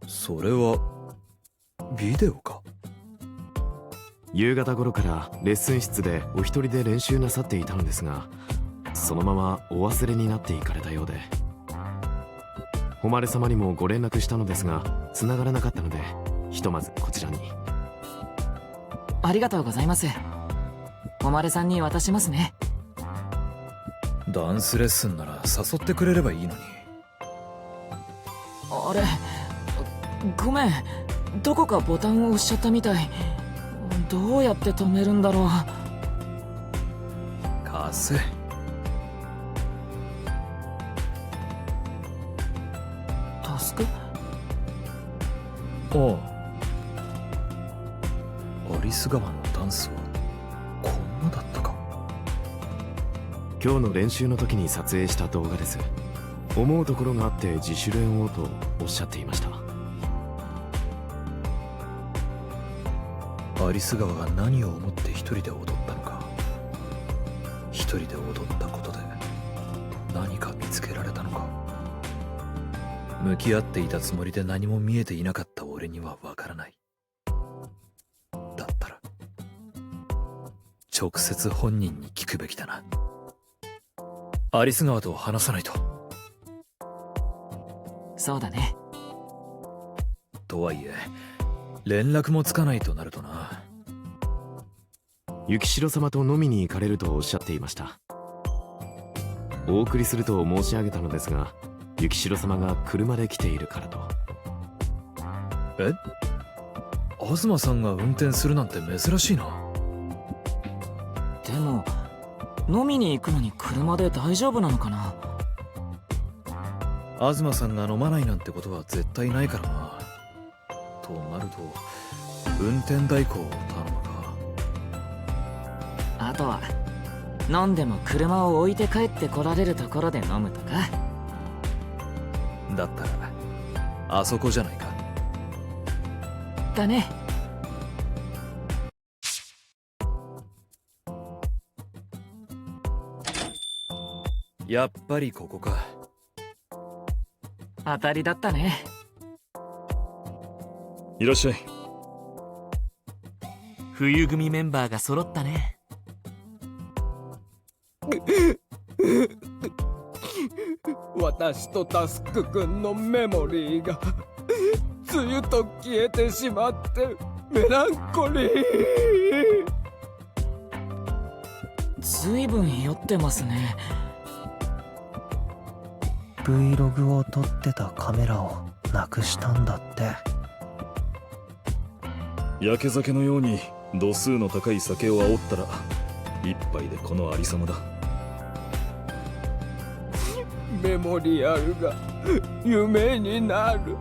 それはビデオか？夕方頃からレッスン室でお一人で練習なさっていたのですが、そのままお忘れになっていかれたようで、誉様にもご連絡したのですが繋がらなかったので、ひとまずこちらに。ありがとうございます。誉さんに渡しますね。ダンスレッスンなら誘ってくれればいいのに。あれ、ごめん、どこかボタンを押しちゃったみたい。どうやって止めるんだろう。貸せ。タスク？ああ、アリス川のダンスはこんなだったか。今日の練習の時に撮影した動画です。思うところがあって自主練をとおっしゃっていました。アリス川が何を思って一人で踊ったのか、一人で踊ったことで何か見つけられたのか。向き合っていたつもりで何も見えていなかった俺にはわからない。だったら直接本人に聞くべきだな。アリス川と話さないと。そうだね。とはいえ連絡もつかないとなるとな。幸代様と飲みに行かれるとおっしゃっていました。お送りすると申し上げたのですが、幸代様が車で来ているからと。え？東さんが運転するなんて珍しいな。でも飲みに行くのに車で大丈夫なのかな。東さんが飲まないなんてことは絶対ないからな。となると運転代行を頼むか。あとは飲んでも車を置いて帰ってこられるところで飲むとか。だったらあそこじゃないか。だね。やっぱりここか。当たりだったね。いらっしゃい。冬組メンバーが揃ったね。私とタスク君のメモリーが梅雨と消えてしまってメランコリー。ずいぶん酔ってますね。Vlog を撮ってたカメラをなくしたんだって。焼け酒のように度数の高い酒を煽ったら一杯でこのありさまだ。メモリアルが夢になる。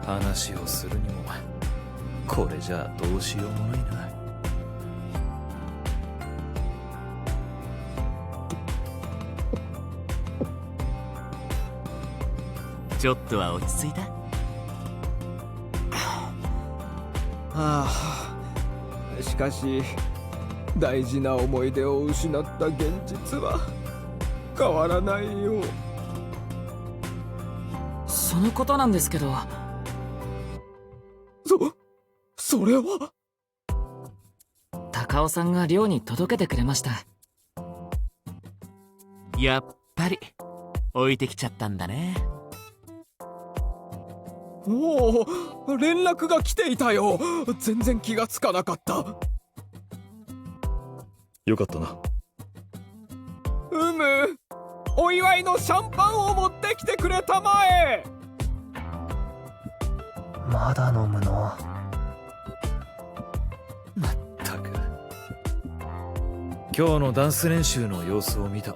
話をするにもこれじゃあどうしようもないな。ちょっとは落ち着いた？しかし大事な思い出を失った現実は変わらないよ。そのことなんですけど。それは高尾さんが寮に届けてくれました。やっぱり置いてきちゃったんだね。おお、連絡が来ていたよ。全然気がつかなかった。よかったな。お祝いのシャンパンを持ってきてくれたまえ。まだ飲むの？まったく。今日のダンス練習の様子を見た。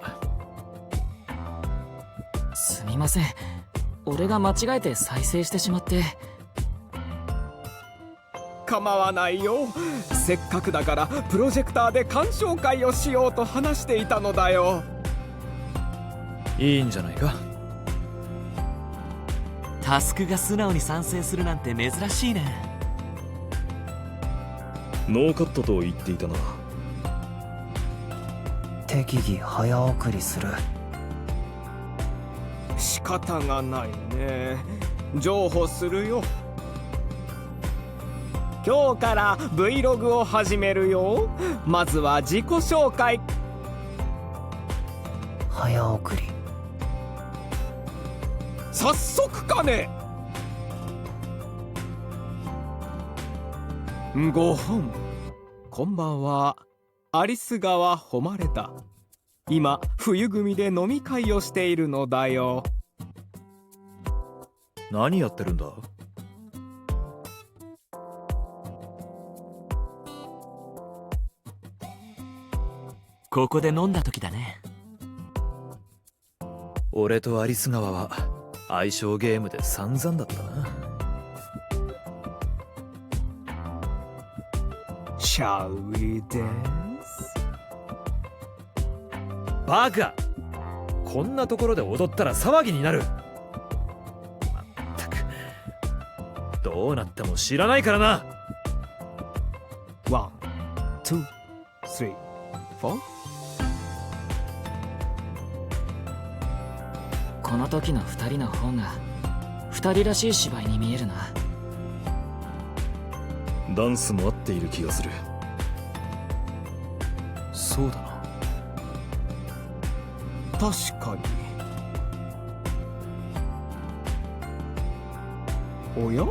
すみません、俺が間違えて再生してしまって。構わないよ。せっかくだからプロジェクターで鑑賞会をしようと話していたのだよ。いいんじゃないか。タスクが素直に賛成するなんて珍しいね。ノーカットと言っていたな。適宜早送りする。仕方がないね。譲歩するよ。今日から Vlog を始めるよ。まずは自己紹介。早送り。早速かね。5本。こんばんは。アリス川誉れた。今冬組で飲み会をしているのだよ。何やってるんだ？ここで飲んだ時だね。俺とアリス川は相性ゲームで散々だったな。Shall we dance？ バカ！こんなところで踊ったら騒ぎになる。まったく、どうなっても知らないからな。1、2、3、4。この時の2人の方が2人らしい芝居に見えるな。ダンスも合っている気がする。そうだな。確かに。おや？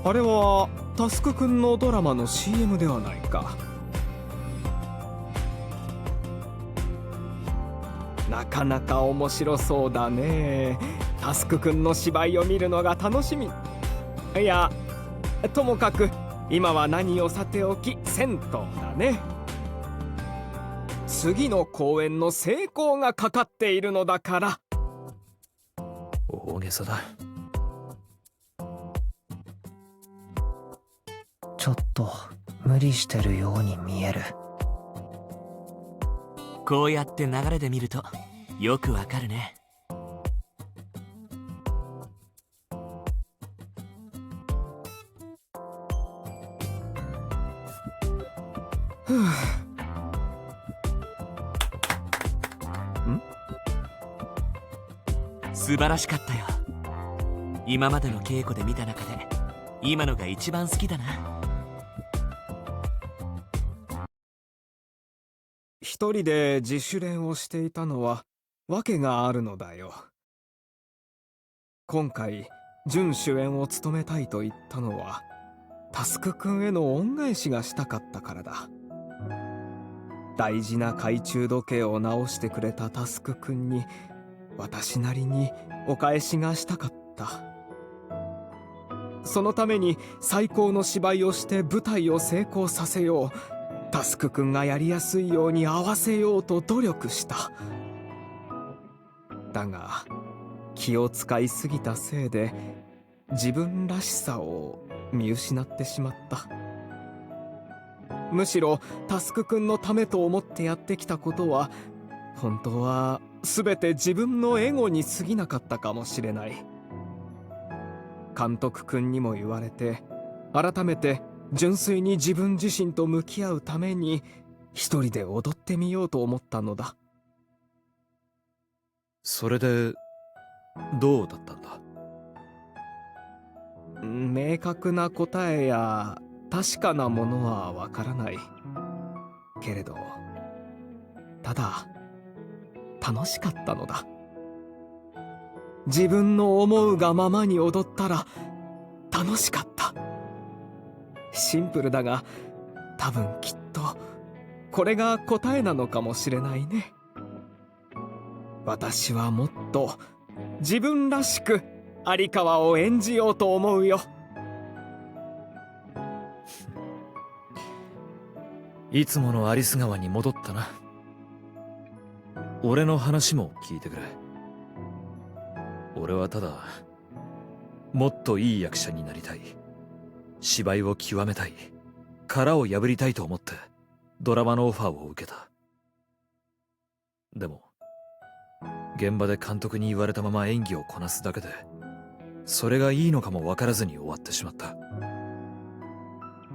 あれはタスクくんのドラマの CM ではないか。なかなか面白そうだね。タスクくんの芝居を見るのが楽しみ。いや、ともかく今は何をさておき銭湯だね。次の公演の成功がかかっているのだから。大げさだ。ちょっと無理してるように見える。こうやって流れで見るとよくわかるね。素晴らしかったよ。今までの稽古で見た中で今のが一番好きだな。一人で自主練をしていたのは訳があるのだよ。今回準主演を務めたいと言ったのはタスクくんへの恩返しがしたかったからだ。大事な懐中時計を直してくれたタスクくんに私なりにお返しがしたかった。そのために最高の芝居をして舞台を成功させよう。タスクくんがやりやすいように合わせようと努力した。だが気を使いすぎたせいで自分らしさを見失ってしまった。むしろタスクくんのためと思ってやってきたことは本当は全て自分のエゴに過ぎなかったかもしれない。監督くんにも言われて改めて純粋に自分自身と向き合うために一人で踊ってみようと思ったのだ。それでどうだったんだ？明確な答えや確かなものはわからないけれど、ただ楽しかったのだ。自分の思うがままに踊ったら楽しかった。シンプルだが多分きっとこれが答えなのかもしれないね。私はもっと自分らしく有川を演じようと思うよ。いつもの有栖川に戻ったな。俺の話も聞いてくれ。俺はただもっといい役者になりたい、芝居を極めたい、殻を破りたいと思ってドラマのオファーを受けた。でも現場で監督に言われたまま演技をこなすだけでそれがいいのかも分からずに終わってしまった。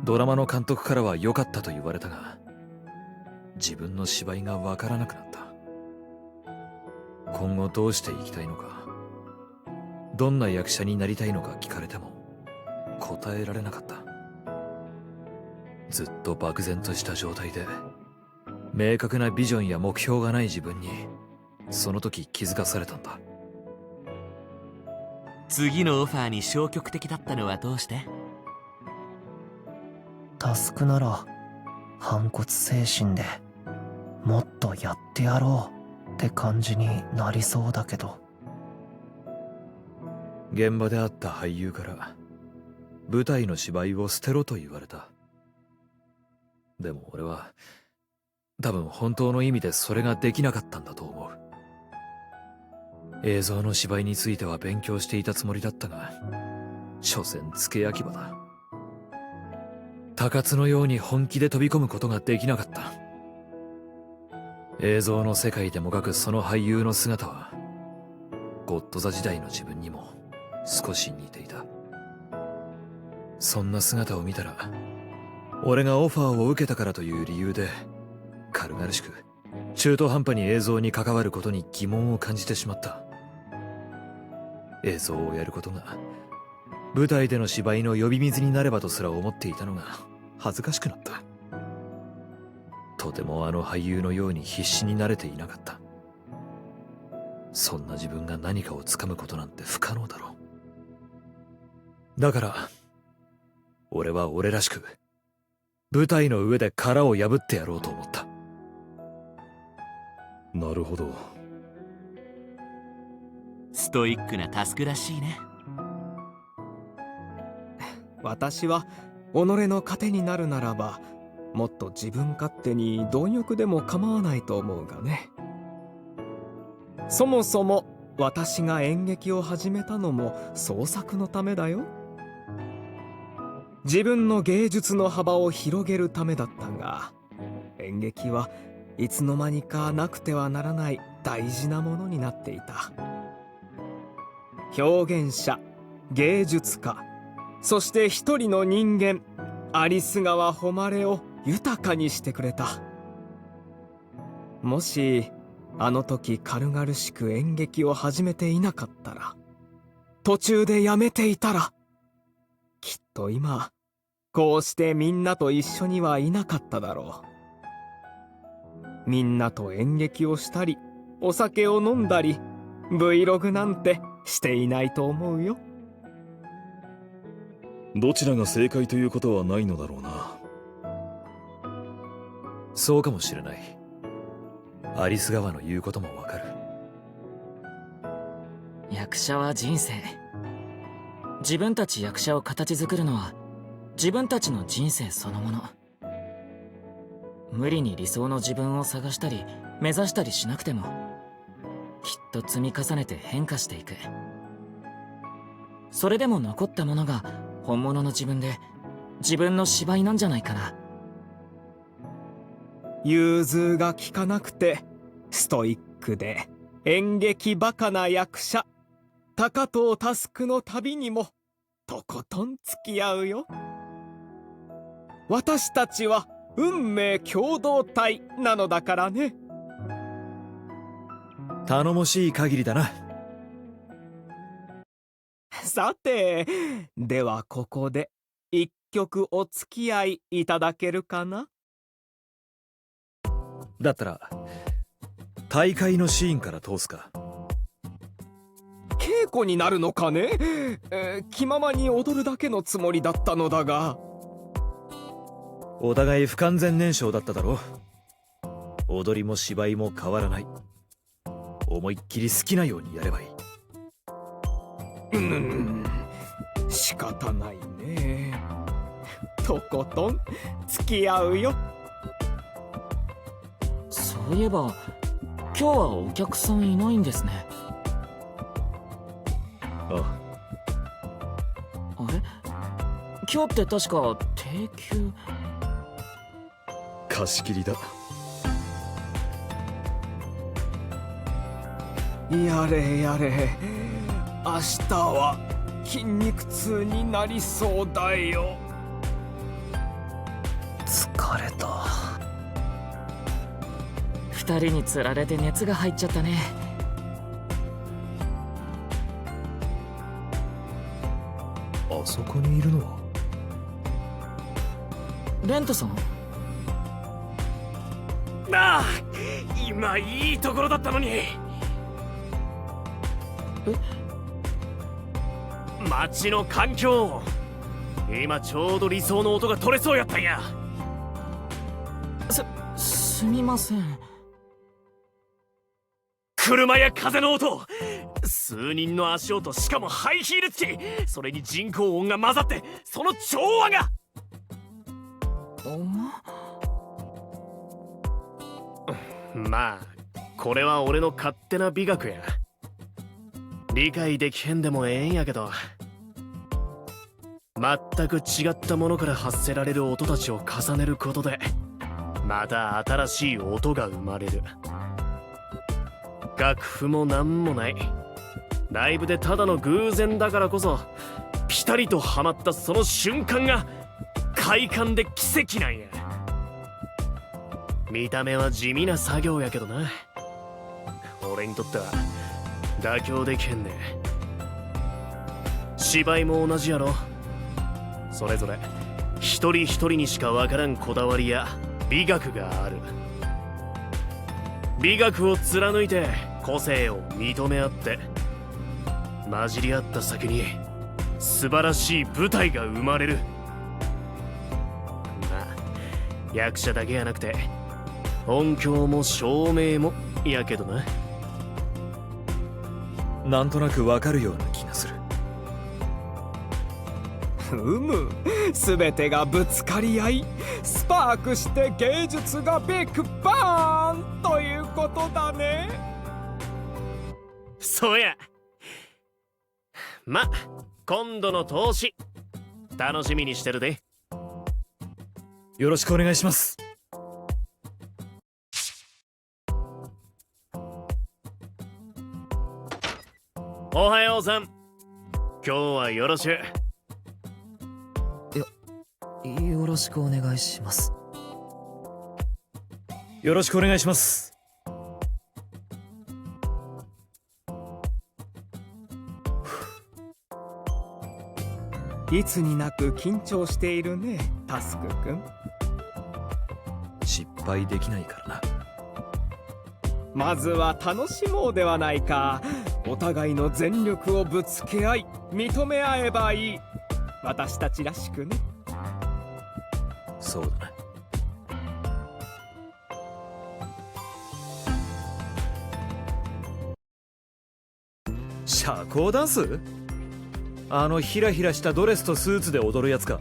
ドラマの監督からは良かったと言われたが、自分の芝居が分からなくなった。今後どうしていきたいのか、どんな役者になりたいのか聞かれても答えられなかった。ずっと漠然とした状態で明確なビジョンや目標がない自分にその時気づかされたんだ。次のオファーに消極的だったのはどうして？タスクなら反骨精神でもっとやってやろうって感じになりそうだけど。現場で会った俳優から舞台の芝居を捨てろと言われた。でも俺は多分本当の意味でそれができなかったんだと思う。映像の芝居については勉強していたつもりだったが、所詮付け焼き場だ。高津のように本気で飛び込むことができなかった。映像の世界でもがくその俳優の姿はゴッドザ時代の自分にも少し似ていた。そんな姿を見たら俺がオファーを受けたからという理由で軽々しく中途半端に映像に関わることに疑問を感じてしまった。映像をやることが舞台での芝居の呼び水になればとすら思っていたのが恥ずかしくなった。とてもあの俳優のように必死になれていなかった。そんな自分が何かをつかむことなんて不可能だろう。だから俺は俺らしく舞台の上で殻を破ってやろうと思った。なるほど。ストイックなタスクらしいね。私は己の糧になるならばもっと自分勝手に貪欲でも構わないと思うがね。そもそも私が演劇を始めたのも創作のためだよ。自分の芸術の幅を広げるためだったが、演劇はいつの間にかなくてはならない大事なものになっていた。表現者、芸術家、そして一人の人間、有栖川誉を豊かにしてくれた。もしあの時軽々しく演劇を始めていなかったら、途中でやめていたら、きっと今こうしてみんなと一緒にはいなかっただろう。みんなと演劇をしたりお酒を飲んだり Vlog なんてしていないと思うよ。どちらが正解ということはないのだろうな。そうかもしれない。有栖川の言うこともわかる。役者は人生。自分たち役者を形作るのは自分たちの人生そのもの。無理に理想の自分を探したり目指したりしなくてもきっと積み重ねて変化していく。それでも残ったものが本物の自分で自分の芝居なんじゃないかな。融通が利かなくてストイックで演劇バカな役者高藤佑の旅にもとことん付き合うよ。私たちは運命共同体なのだからね。頼もしい限りだな。さて、ではここで一曲お付き合いいただけるかな。だったら大会のシーンから通すか。稽古になるのかね。気ままに踊るだけのつもりだったのだが。お互い不完全燃焼だっただろう。踊りも芝居も変わらない。思いっきり好きなようにやればいい。仕方ないね。とことん付き合うよ。そういえば今日はお客さんいないんですね。あれ、今日って確か定休。貸し切りだ。やれやれ、明日は筋肉痛になりそうだよ。疲れた。二人につられて熱が入っちゃったね。あそこにいるのはレントさん。ああ、今いいところだったのに。街の環境、今ちょうど理想の音が取れそうやったんや。すみません。車や風の音、数人の足音、しかもハイヒール付き、それに人工音が混ざって、その調和が。まあこれは俺の勝手な美学や。理解できへんでもええんやけど、全く違ったものから発せられる音たちを重ねることでまた新しい音が生まれる。楽譜もなんもない、ライブでただの偶然だからこそピタリとハマったその瞬間が快感で奇跡なんや。見た目は地味な作業やけどな、俺にとっては妥協できへんね。芝居も同じやろ。それぞれ一人一人にしか分からんこだわりや美学がある。美学を貫いて個性を認め合って混じり合った先に素晴らしい舞台が生まれる。まあ役者だけやなくて音響も照明もやけどな。なんとなくわかるような気がする。すべてがぶつかり合い、スパークして芸術がビッグバーンということだね。そうや。ま、今度の投資楽しみにしてるで。よろしくお願いします。おはようさん、今日はよろしゅう。よろしくお願いします。よろしくお願いします。いつになく緊張しているね、タスク君。失敗できないからな。まずは楽しもうではないか。お互いの全力をぶつけ合い認め合えばいい。私たちらしくね。そうだな。社交ダンス？あのヒラヒラしたドレスとスーツで踊るやつか。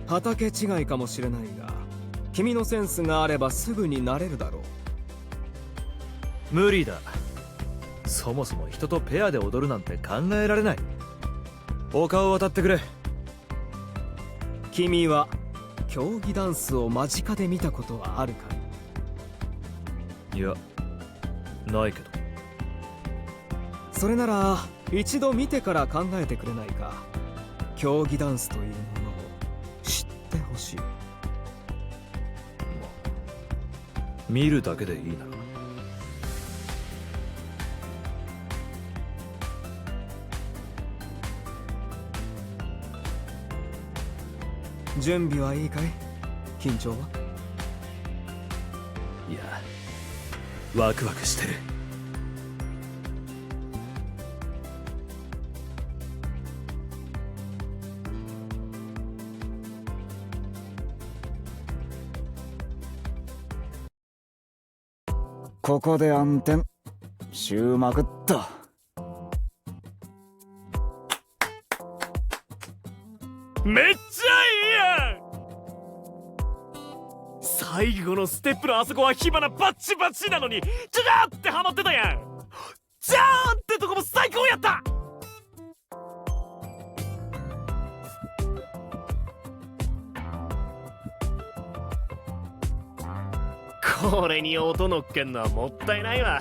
畑違いかもしれないが、君のセンスがあればすぐになれるだろう。無理だ。そもそも人とペアで踊るなんて考えられない。丘を渡ってくれ。君は競技ダンスを間近で見たことはあるかい？いや、ないけど。それなら一度見てから考えてくれないか。競技ダンスというものを見るだけでいいなら。準備はいいかい？緊張は？いや、ワクワクしてる。ここで暗転シューまくった。めっちゃいいやん。最後のステップのあそこは火花バッチバチなのにジャジャーってハマってたやん。ジャーンってとこも最高やった。これに音乗っけんのはもったいないわ。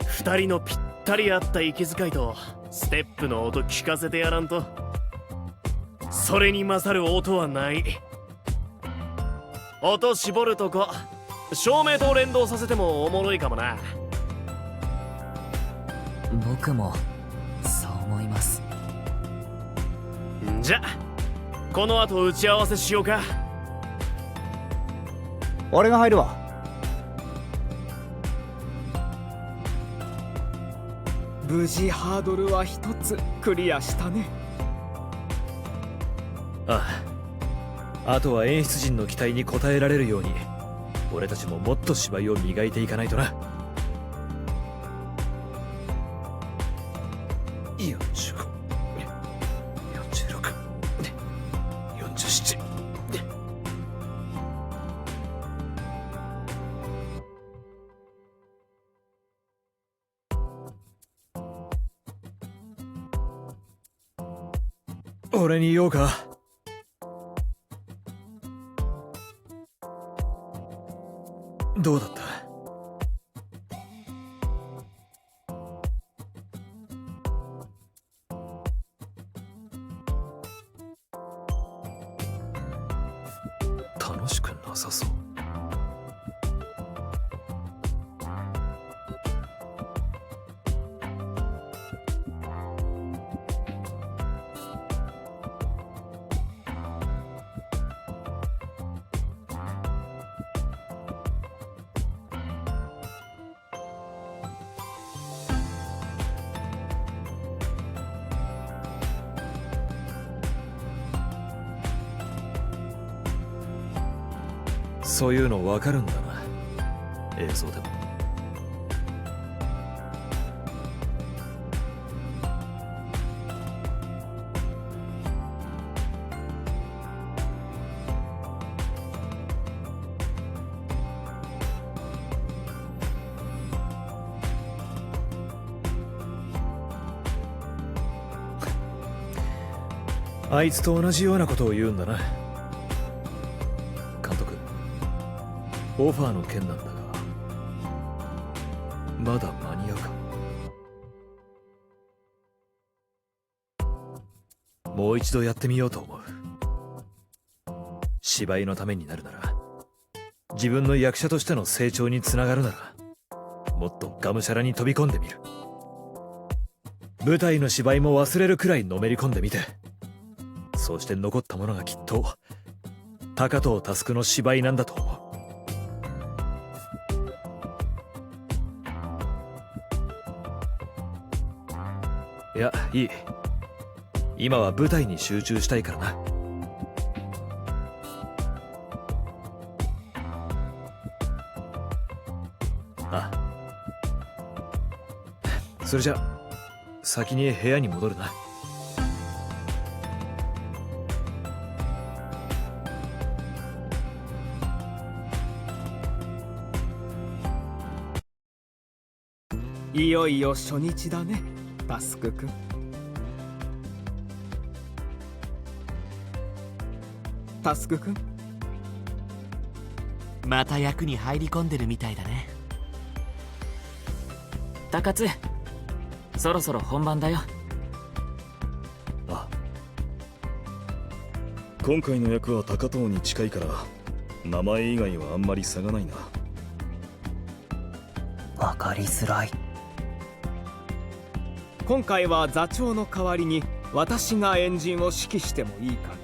二人のぴったり合った息遣いとステップの音聞かせてやらんと。それに勝る音はない。音絞るとこ照明と連動させてもおもろいかもな。僕もそう思います。んじゃこの後打ち合わせしようか。俺が入るわ。無事ハードルは一つクリアしたね。ああ、あとは演出陣の期待に応えられるように俺たちももっと芝居を磨いていかないとな。45、46、47。俺に言おうか。どうだった？楽しくなさそう。そういうの分かるんだな、映像でも。あいつと同じようなことを言うんだな。監督、オファーの件なんだが、まだ間に合うか。もう一度やってみようと思う。芝居のためになるなら、自分の役者としての成長につながるなら、もっとがむしゃらに飛び込んでみる。舞台の芝居も忘れるくらいのめり込んでみて、そうして残ったものがきっと高藤佑の芝居なんだと思う。いや、いい。今は舞台に集中したいからな。あ、それじゃ先に部屋に戻るな。いよいよ初日だね、タスクくん。タスクくん、また役に入り込んでるみたいだね。高津、そろそろ本番だよ。今回の役は高藤に近いから名前以外はあんまり差がないな。わかりづらい。今回は座長の代わりに私がエンジンを指揮してもいいかね。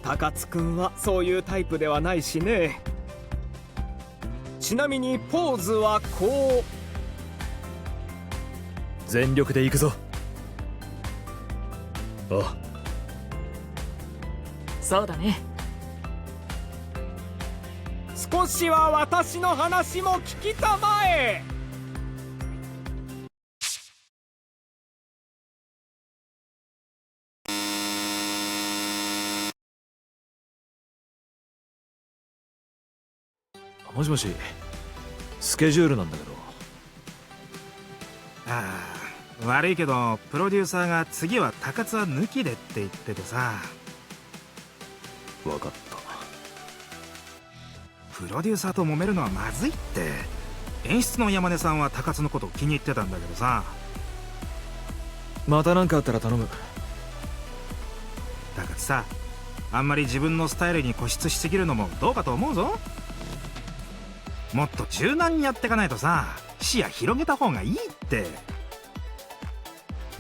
高津くんはそういうタイプではないしね。ちなみにポーズはこう。全力で行くぞ。あ、そうだね。少しは私の話も聞きたまえ。もしもし、スケジュールなんだけど。ああ、悪いけどプロデューサーが次は高津は抜きでって言っててさ。分かった。プロデューサーと揉めるのはまずいって。演出の山根さんは高津のこと気に入ってたんだけどさ。また何かあったら頼む。高津さ、あんまり自分のスタイルに固執しすぎるのもどうかと思うぞ。もっと柔軟にやっていかないとさ、視野広げた方がいいって。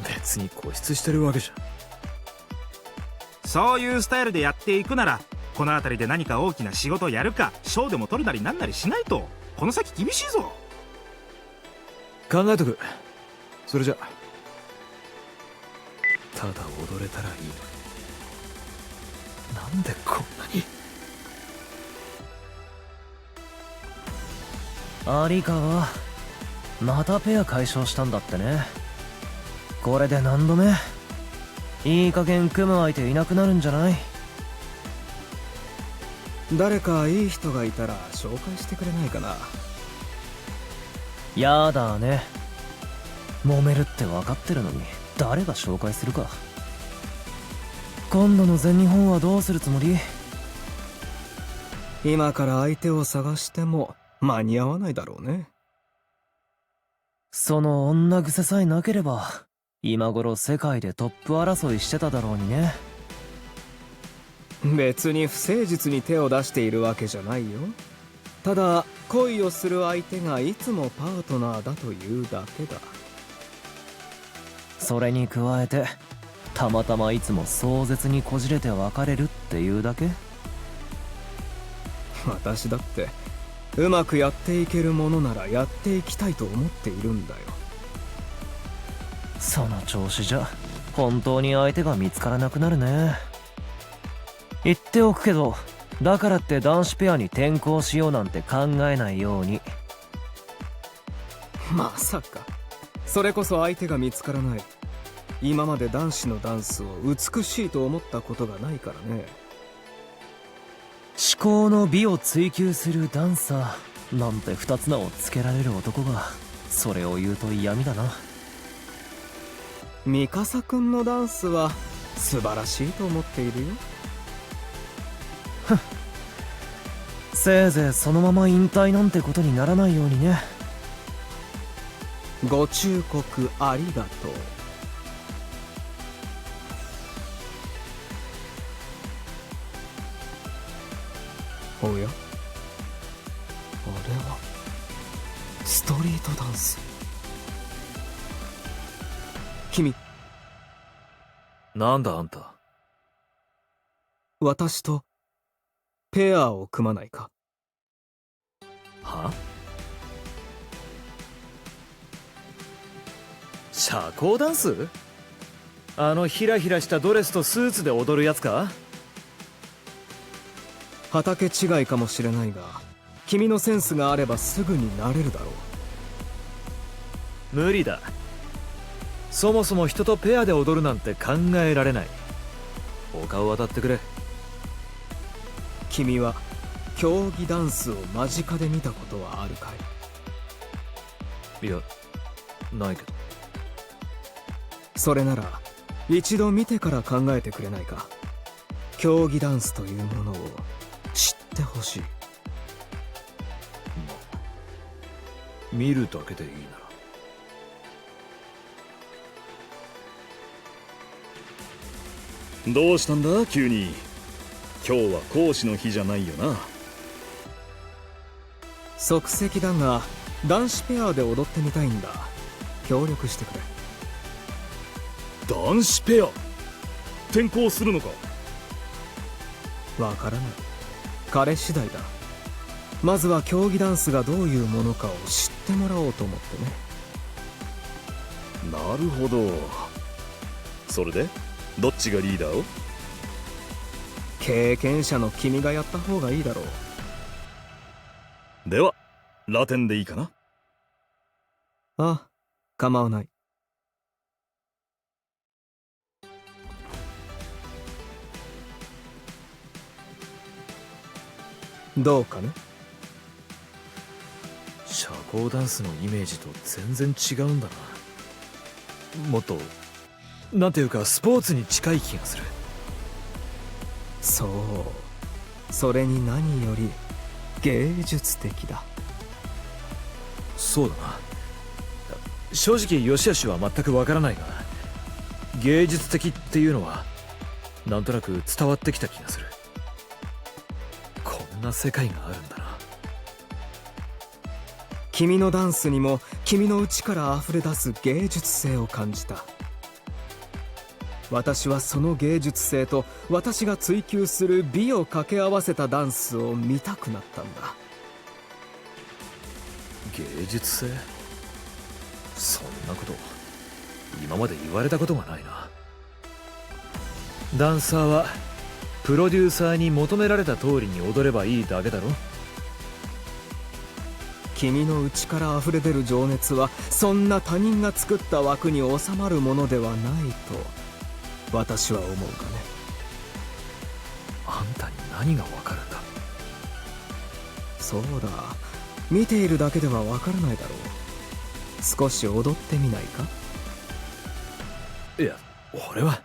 別に固執してるわけじゃん。そういうスタイルでやっていくなら、この辺りで何か大きな仕事やるか賞でも取るなりなんなりしないとこの先厳しいぞ。考えとく。それじゃただ踊れたらいいのに、なんでこんなに。有川、またペア解消したんだってね。これで何度目？いい加減組む相手いなくなるんじゃない？誰かいい人がいたら紹介してくれないかな。やだね。揉めるって分かってるのに誰が紹介するか。今度の全日本はどうするつもり？今から相手を探しても間に合わないだろうね。その女癖さえなければ今頃世界でトップ争いしてただろうにね。別に不誠実に手を出しているわけじゃないよ。ただ恋をする相手がいつもパートナーだというだけだ。それに加えてたまたまいつも壮絶にこじれて別れるっていうだけ。私だってうまくやっていけるものならやっていきたいと思っているんだよ。その調子じゃ本当に相手が見つからなくなるね。言っておくけど、だからって男子ペアに転向しようなんて考えないように。まさかそれこそ相手が見つからない。今まで男子のダンスを美しいと思ったことがないからね。至高の美を追求するダンサーなんて二つ名をつけられる男がそれを言うと嫌味だな。ミカサ君のダンスは素晴らしいと思っているよ。せいぜいそのまま引退なんてことにならないようにね。ご忠告ありがとう。おや、あれはストリートダンス。君、なんだあんた。私とペアを組まないか？は？社交ダンス？あのヒラヒラしたドレスとスーツで踊るやつか？畑違いかもしれないが、君のセンスがあればすぐになれるだろう。無理だ。そもそも人とペアで踊るなんて考えられない。他を渡ってくれ。君は競技ダンスを間近で見たことはあるかい？いや、ないけど。それなら一度見てから考えてくれないか。競技ダンスというものを知ってほしい。見るだけでいいなら。どうしたんだ急に。今日は講師の日じゃないよな。即席だが男子ペアで踊ってみたいんだ。協力してくれ。男子ペア転校するのか？わからない。彼次第だ。まずは競技ダンスがどういうものかを知ってもらおうと思ってね。なるほど。それでどっちがリーダーを？経験者の君がやった方がいいだろう。ではラテンでいいかな？ああ、構わない。どうかね？社交ダンスのイメージと全然違うんだな。もっとなんていうかスポーツに近い気がする。そう、それに何より芸術的だ。そうだな。正直良し悪しは全くわからないが、芸術的っていうのはなんとなく伝わってきた気がする。こんな世界があるんだな。君のダンスにも君の内から溢れ出す芸術性を感じた。私はその芸術性と私が追求する美を掛け合わせたダンスを見たくなったんだ。芸術性？そんなこと今まで言われたことがないな。ダンサーはプロデューサーに求められた通りに踊ればいいだけだろ。君の内から溢れ出る情熱はそんな他人が作った枠に収まるものではないと私は思うがね。あんたに何がわかるんだ？そうだ、見ているだけではわからないだろう。少し踊ってみないか？いや、俺は。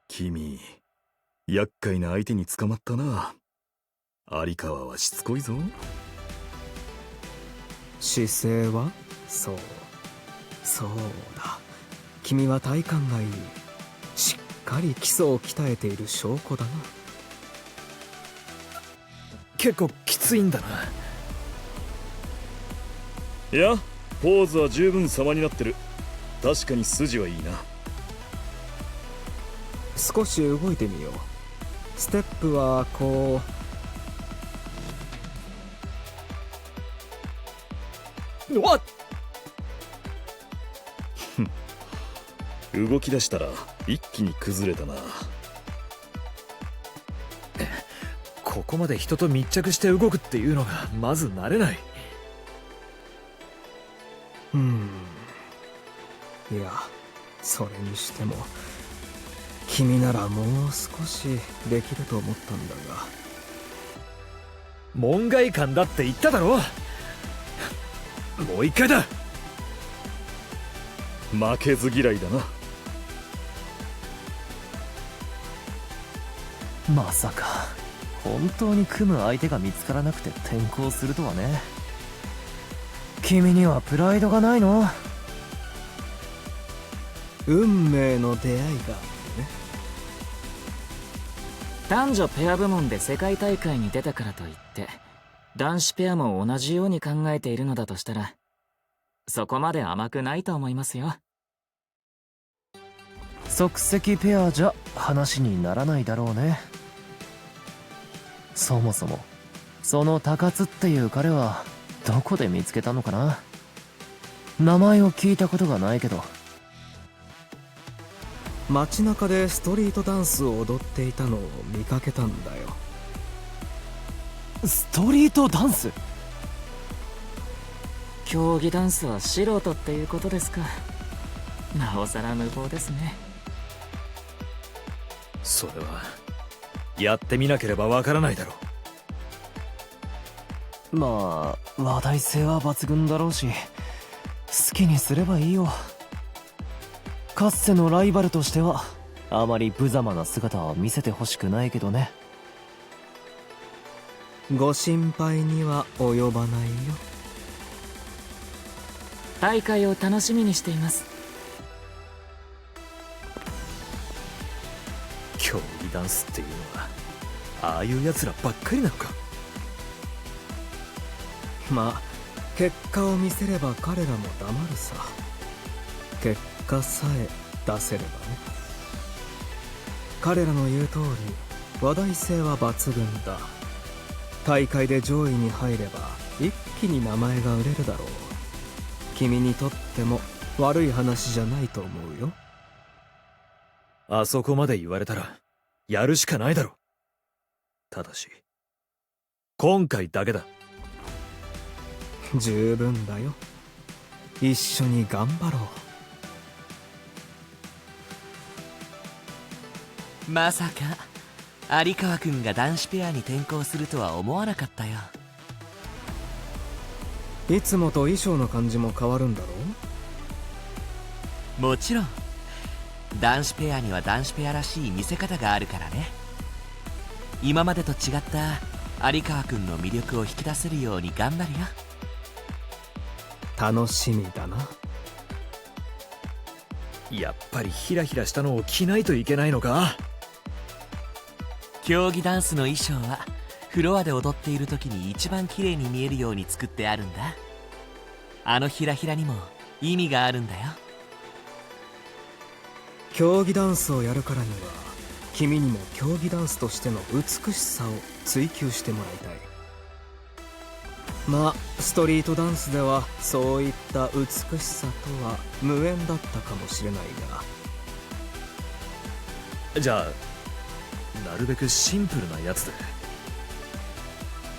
君厄介な相手に捕まったな。有川はしつこいぞ。姿勢は？そうだ、君は体幹がいい。しっかり基礎を鍛えている証拠だな。結構きついんだな。いや、ポーズは十分様になってる。確かに筋はいいな。少し動いてみよう。ステップはこう。わっ動き出したら一気に崩れたな。ここまで人と密着して動くっていうのがまず慣れない。いや、それにしても君ならもう少しできると思ったんだが。門外漢だって言っただろ。もう一回だ。負けず嫌いだな。まさか本当に組む相手が見つからなくて転校するとはね。君にはプライドがないの？運命の出会いがあってね。男女ペア部門で世界大会に出たからといって男子ペアも同じように考えているのだとしたら、そこまで甘くないと思いますよ。即席ペアじゃ話にならないだろうね。そもそもその高津っていう彼はどこで見つけたのかな。名前を聞いたことがないけど。街中でストリートダンスを踊っていたのを見かけたんだよ。ストリートダンス？競技ダンスは素人っていうことですか。なおさら無謀ですね。それはやってみなければわからないだろう。まあ話題性は抜群だろうし好きにすればいいよ。かつてのライバルとしてはあまり無様な姿は見せてほしくないけどね。ご心配には及ばないよ。大会を楽しみにしています。競技ダンスっていうのはああいうやつらばっかりなのか。まあ結果を見せれば彼らも黙るさ。結果さえ出せればね。彼らの言う通り話題性は抜群だ。大会で上位に入れば一気に名前が売れるだろう。君にとっても悪い話じゃないと思うよ。あそこまで言われたらやるしかないだろ。ただし今回だけだ。十分だよ。一緒に頑張ろう。まさか有川くんが男子ペアに転向するとは思わなかったよ。いつもと衣装の感じも変わるんだろう？もちろん。男子ペアには男子ペアらしい見せ方があるからね。今までと違った有川くんの魅力を引き出せるように頑張るよ。楽しみだな。やっぱりヒラヒラしたのを着ないといけないのか。競技ダンスの衣装はフロアで踊っている時に一番綺麗に見えるように作ってあるんだ。あのヒラヒラにも意味があるんだよ。競技ダンスをやるからには君にも競技ダンスとしての美しさを追求してもらいたい。まあストリートダンスではそういった美しさとは無縁だったかもしれないが。じゃあなるべくシンプルなやつで。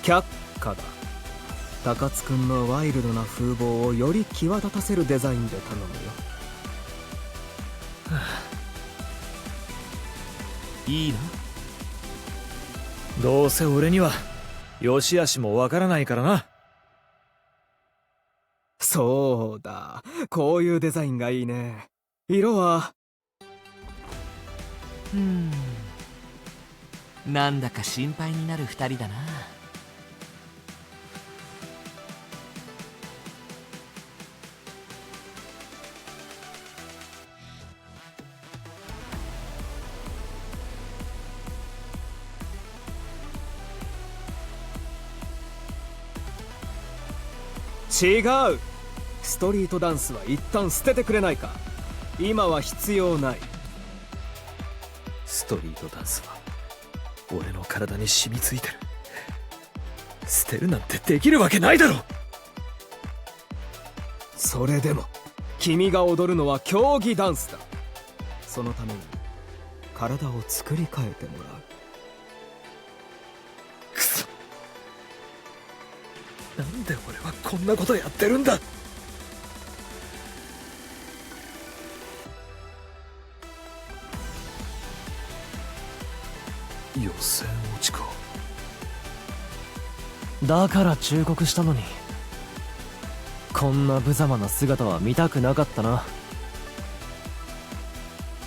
却下だ。高津くんのワイルドな風貌をより際立たせるデザインで頼むよ。いいの？どうせ俺には良し悪しもわからないからな。そうだ、こういうデザインがいいね。色はなんだか心配になる二人だな。違う。ストリートダンスは一旦捨ててくれないか。今は必要ない。ストリートダンスは俺の体に染みついてる。捨てるなんてできるわけないだろ。それでも君が踊るのは競技ダンスだ。そのために体を作り変えてもらう。くそ、なんで俺はこんなことやってるんだ。予選落ちか。だから忠告したのに。こんな無様な姿は見たくなかったな。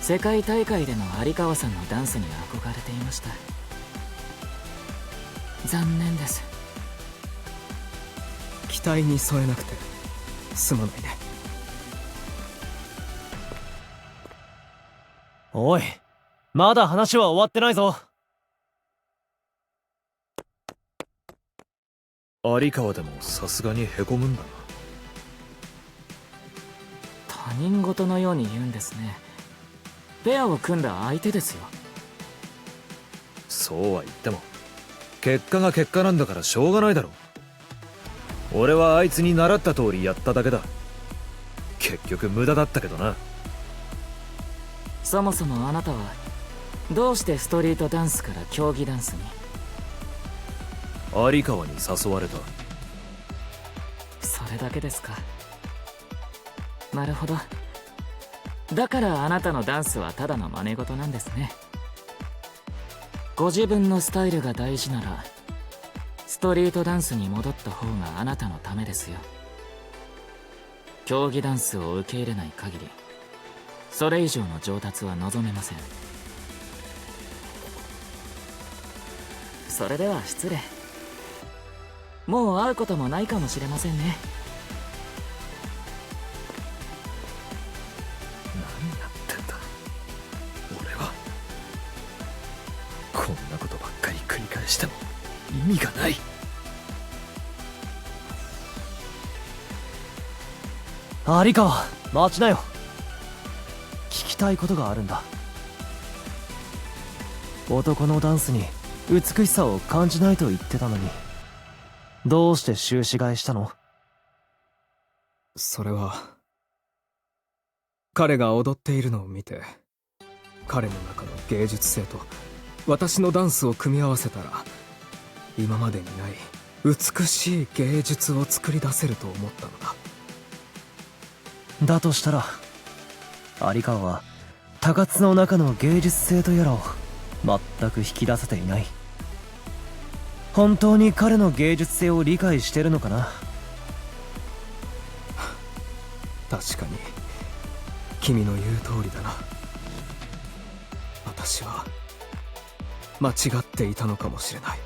世界大会での有川さんのダンスに憧れていました。残念です。期待に添えなくてすまないね。おい、まだ話は終わってないぞ。有川でもさすがにへこむんだな。他人事のように言うんですね。ペアを組んだ相手ですよ。そうは言っても結果が結果なんだからしょうがないだろ。俺はあいつに習った通りやっただけだ。結局無駄だったけどな。そもそもあなたはどうしてストリートダンスから競技ダンスに？有川に誘われた。それだけですか。なるほど。だからあなたのダンスはただの真似事なんですね。ご自分のスタイルが大事ならストリートダンスに戻った方があなたのためですよ。競技ダンスを受け入れない限りそれ以上の上達は望めません。それでは失礼。もう会うこともないかもしれませんね。何やってんだ俺は。こんなことばっかり繰り返しても意味がない。有川、待ちなよ。聞きたいことがあるんだ。男のダンスに美しさを感じないと言ってたのに、どうして終始替えしたの？それは彼が踊っているのを見て、彼の中の芸術性と私のダンスを組み合わせたら、今までにない美しい芸術を作り出せると思ったのだ。だとしたら有川は高津の中の芸術性とやらを全く引き出せていない。本当に彼の芸術性を理解してるのかな？確かに君の言う通りだな。私は間違っていたのかもしれない。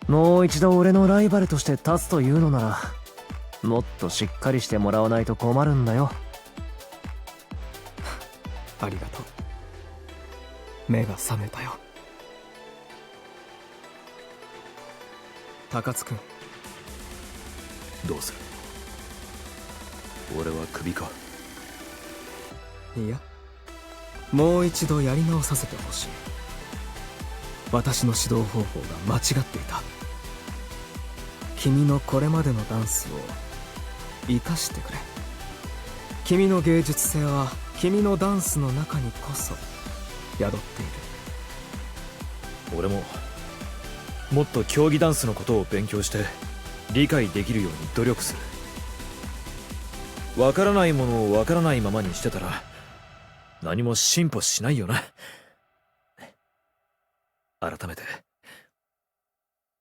もう一度俺のライバルとして立つというのなら、もっとしっかりしてもらわないと困るんだよ。ありがとう。目が覚めたよ。高津君、どうする？俺はクビか？いや、もう一度やり直させてほしい。私の指導方法が間違っていた。君のこれまでのダンスを生かしてくれ。君の芸術性は君のダンスの中にこそ宿っている。俺ももっと競技ダンスのことを勉強して理解できるように努力する。わからないものをわからないままにしてたら何も進歩しないよな。改めて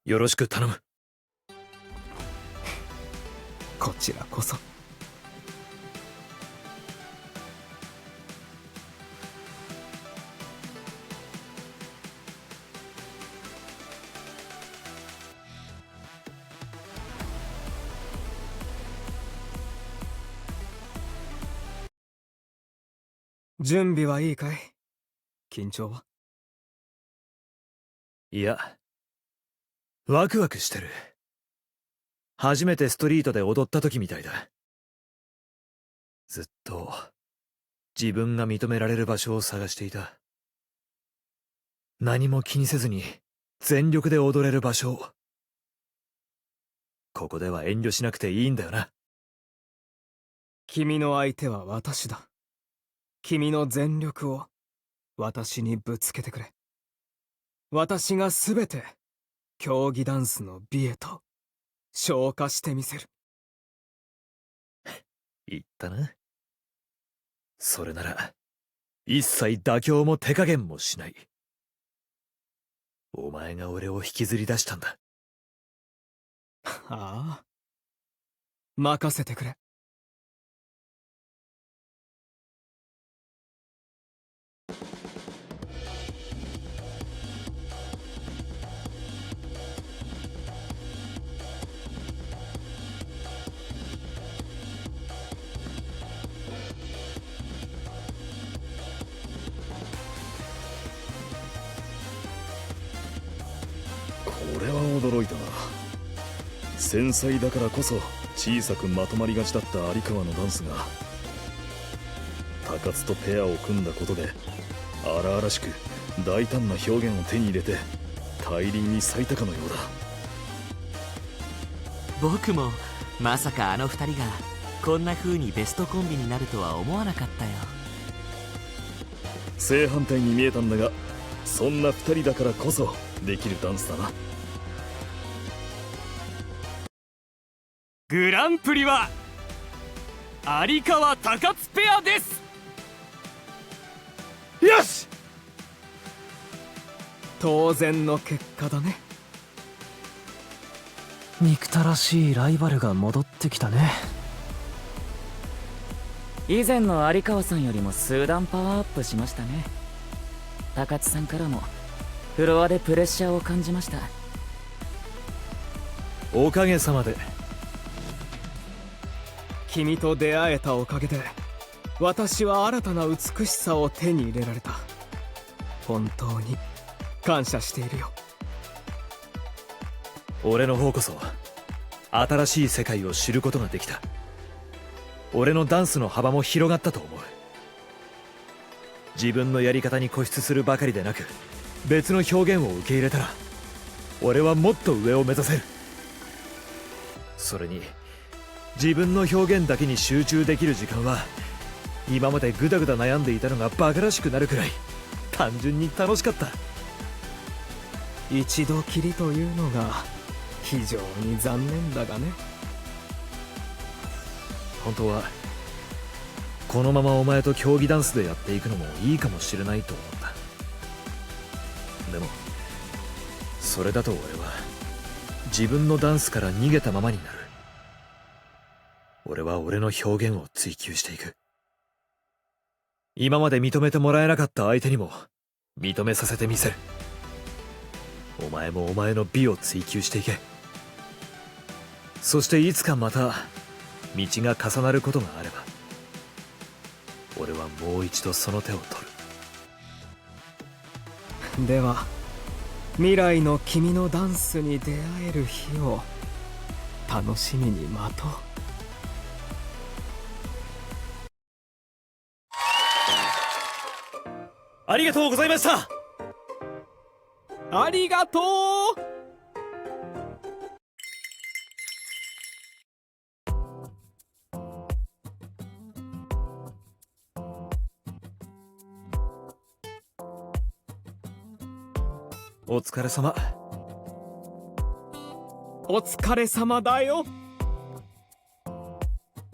よろしく頼む。こちらこそ。準備はいいかい？緊張は？いや、ワクワクしてる。初めてストリートで踊った時みたいだ。ずっと自分が認められる場所を探していた。何も気にせずに全力で踊れる場所を。ここでは遠慮しなくていいんだよな。君の相手は私だ。君の全力を私にぶつけてくれ。私がすべて競技ダンスの美へと昇華してみせる。言ったな。それなら一切妥協も手加減もしない。お前が俺を引きずり出したんだ。ああ、任せてくれ。これは驚いたな。繊細だからこそ小さくまとまりがちだった有川のダンスが高津とペアを組んだことで荒々しく大胆な表現を手に入れて大輪に咲いたかのようだ。僕もまさかあの二人がこんな風にベストコンビになるとは思わなかったよ。正反対に見えたんだが、そんな二人だからこそできるダンスだな。グランプリは有川高津ペアです。よし、当然の結果だね。憎たらしいライバルが戻ってきたね。以前の有川さんよりも数段パワーアップしましたね。高津さんからもフロアでプレッシャーを感じました。おかげさまで。君と出会えたおかげで私は新たな美しさを手に入れられた。本当に感謝しているよ。俺の方こそ新しい世界を知ることができた。俺のダンスの幅も広がったと思う。自分のやり方に固執するばかりでなく、別の表現を受け入れたら俺はもっと上を目指せる。それに自分の表現だけに集中できる時間は今までグダグダ悩んでいたのがバカらしくなるくらい単純に楽しかった。一度きりというのが非常に残念だがね。本当はこのままお前と競技ダンスでやっていくのもいいかもしれないと思った。でもそれだと俺は自分のダンスから逃げたままになる。俺は俺の表現を追求していく。今まで認めてもらえなかった相手にも認めさせてみせる。お前もお前の美を追求していけ。そしていつかまた道が重なることがあれば俺はもう一度その手を取る。では未来の君のダンスに出会える日を楽しみに待とう。ありがとうございました。ありがとう。お疲れ様。お疲れ様だよ。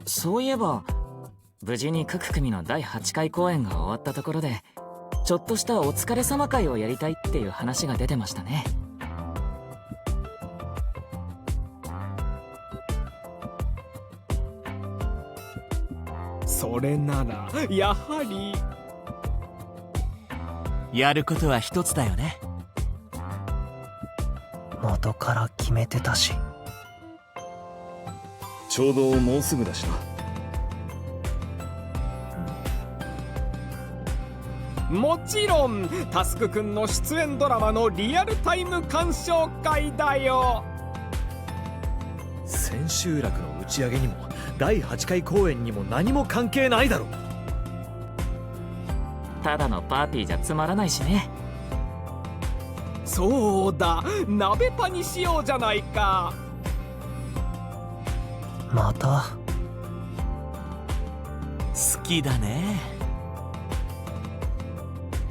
そういえば無事に各組の第8回公演が終わったところでちょっとしたお疲れ様会をやりたいっていう話が出てましたね。それならやはりやることは一つだよね。元から決めてたし。ちょうどもうすぐだしな。もちろんタスクくんの出演ドラマのリアルタイム鑑賞会だよ。千秋楽の打ち上げにも第8回公演にも何も関係ないだろ。ただのパーティーじゃつまらないしね。そうだ、鍋パにしようじゃないか。また好きだね。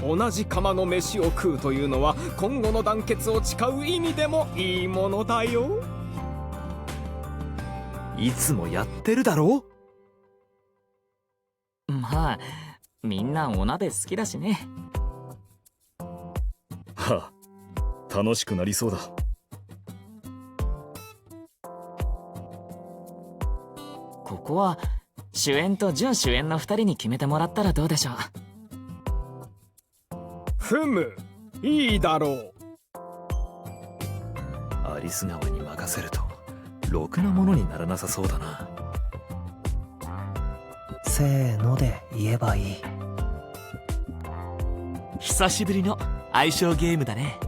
同じ釜の飯を食うというのは今後の団結を誓う意味でもいいものだよ。いつもやってるだろ。まあみんなお鍋好きだしね。はあ、楽しくなりそうだ。ここは主演と準主演の2人に決めてもらったらどうでしょう。ふむ、いいだろう。アリス川に任せるとろくなものにならなさそうだな。せーので言えばいい。久しぶりの相性ゲームだね。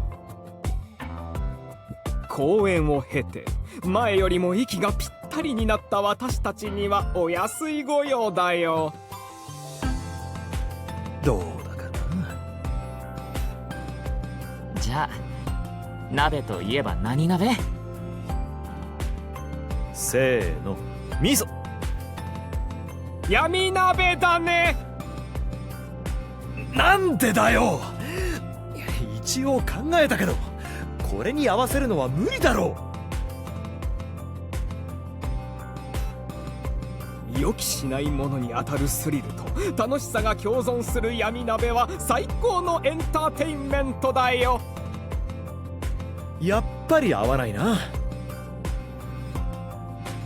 公演を経て前よりも息がぴったりになった私たちにはお安いご用だよ。どうだかな。じゃあ鍋といえば何鍋？せーの、味噌。闇鍋だね。なんでだよ。一応考えたけどこれに合わせるのは無理だろう。予期しないものに当たるスリルと楽しさが共存する闇鍋は最高のエンターテインメントだよ。やっぱり合わないな。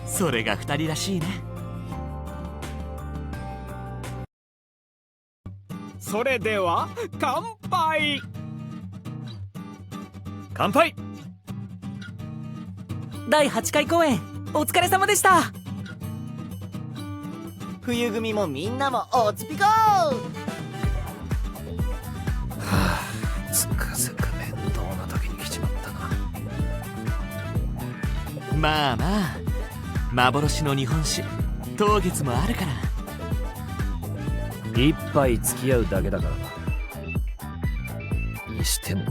それが2人らしいね。それでは乾杯。乾杯。第8回公演お疲れ様でした。冬組もみんなもおつぴこー。はあ、つくづく面倒な時に来ちまったな。まあまあ、幻の日本酒当月もあるから。一杯付き合うだけだからな。にしても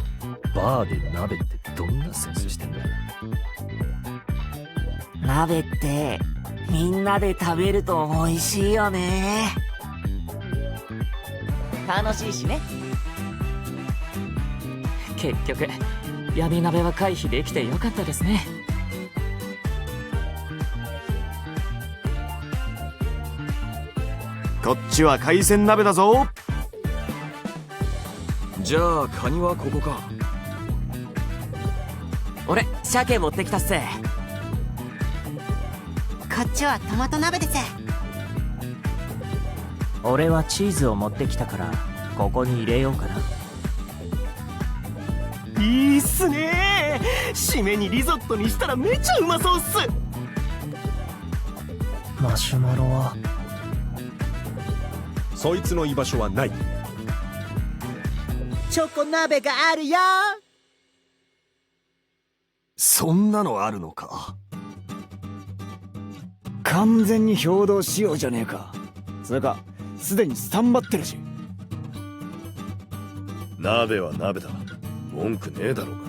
バーで鍋ってどんなセンスしてんだよ。鍋ってみんなで食べると美味しいよね。楽しいしね。結局闇鍋は回避できてよかったですね。こっちは海鮮鍋だぞ。じゃあカニはここか。俺鮭持ってきたっす。こっちはトマト鍋です。俺はチーズを持ってきたからここに入れようかな。いいっすね。締めにリゾットにしたらめちゃうまそうっす。マシュマロはそいつの居場所はない。チョコ鍋があるよ。そんなのあるのか。完全に兵糧仕様じゃねえか。それかすでにスタンバってるし。鍋は鍋だ。文句ねえだろうが。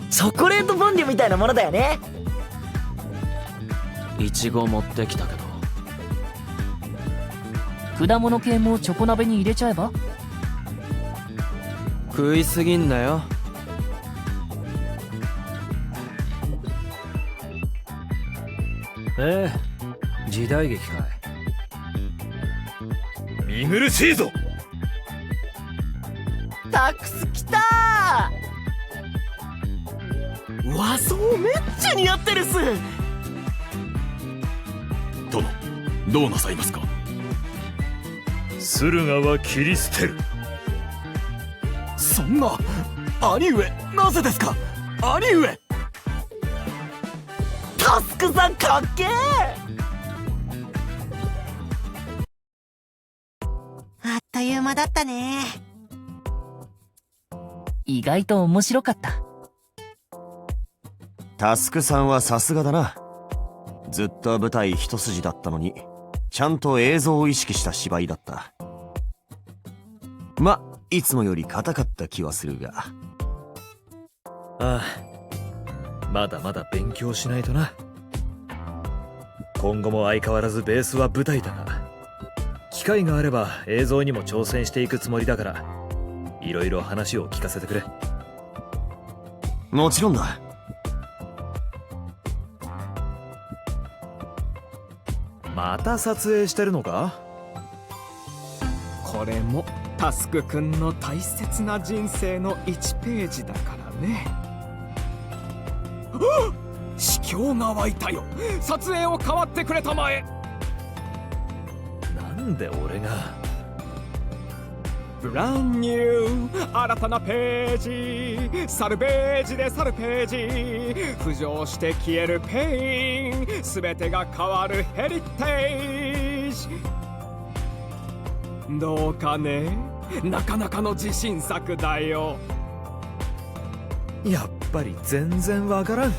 チョコレートフォンデュみたいなものだよね。イチゴ持ってきたけど。果物系もチョコ鍋に入れちゃえば。食いすぎんなよ。時代劇かい。見苦しいぞ。タックス来たー。和装めっちゃ似合ってるっす。殿、どうなさいますか。駿河は切り捨てる。そんな兄上なぜですか。兄上タスクさんかっけー。あっという間だったね。意外と面白かった。タスクさんはさすがだな。ずっと舞台一筋だったのにちゃんと映像を意識した芝居だった。ま、いつもより硬かった気はするが。ああ、まだまだ勉強しないとな。今後も相変わらずベースは舞台だが、機会があれば映像にも挑戦していくつもりだから、いろいろ話を聞かせてくれ。もちろんだ。また撮影してるのか。これもタスクくんの大切な人生の1ページだからね。司教が湧いたよ。撮影を代わってくれたまえ。なんで俺が。ブランニュー新たなページ。サルベージでサルページ。浮上して消えるペイン。全てが変わるヘリテージ。どうかね。なかなかの自信作だよ。やっぱり全然わからん。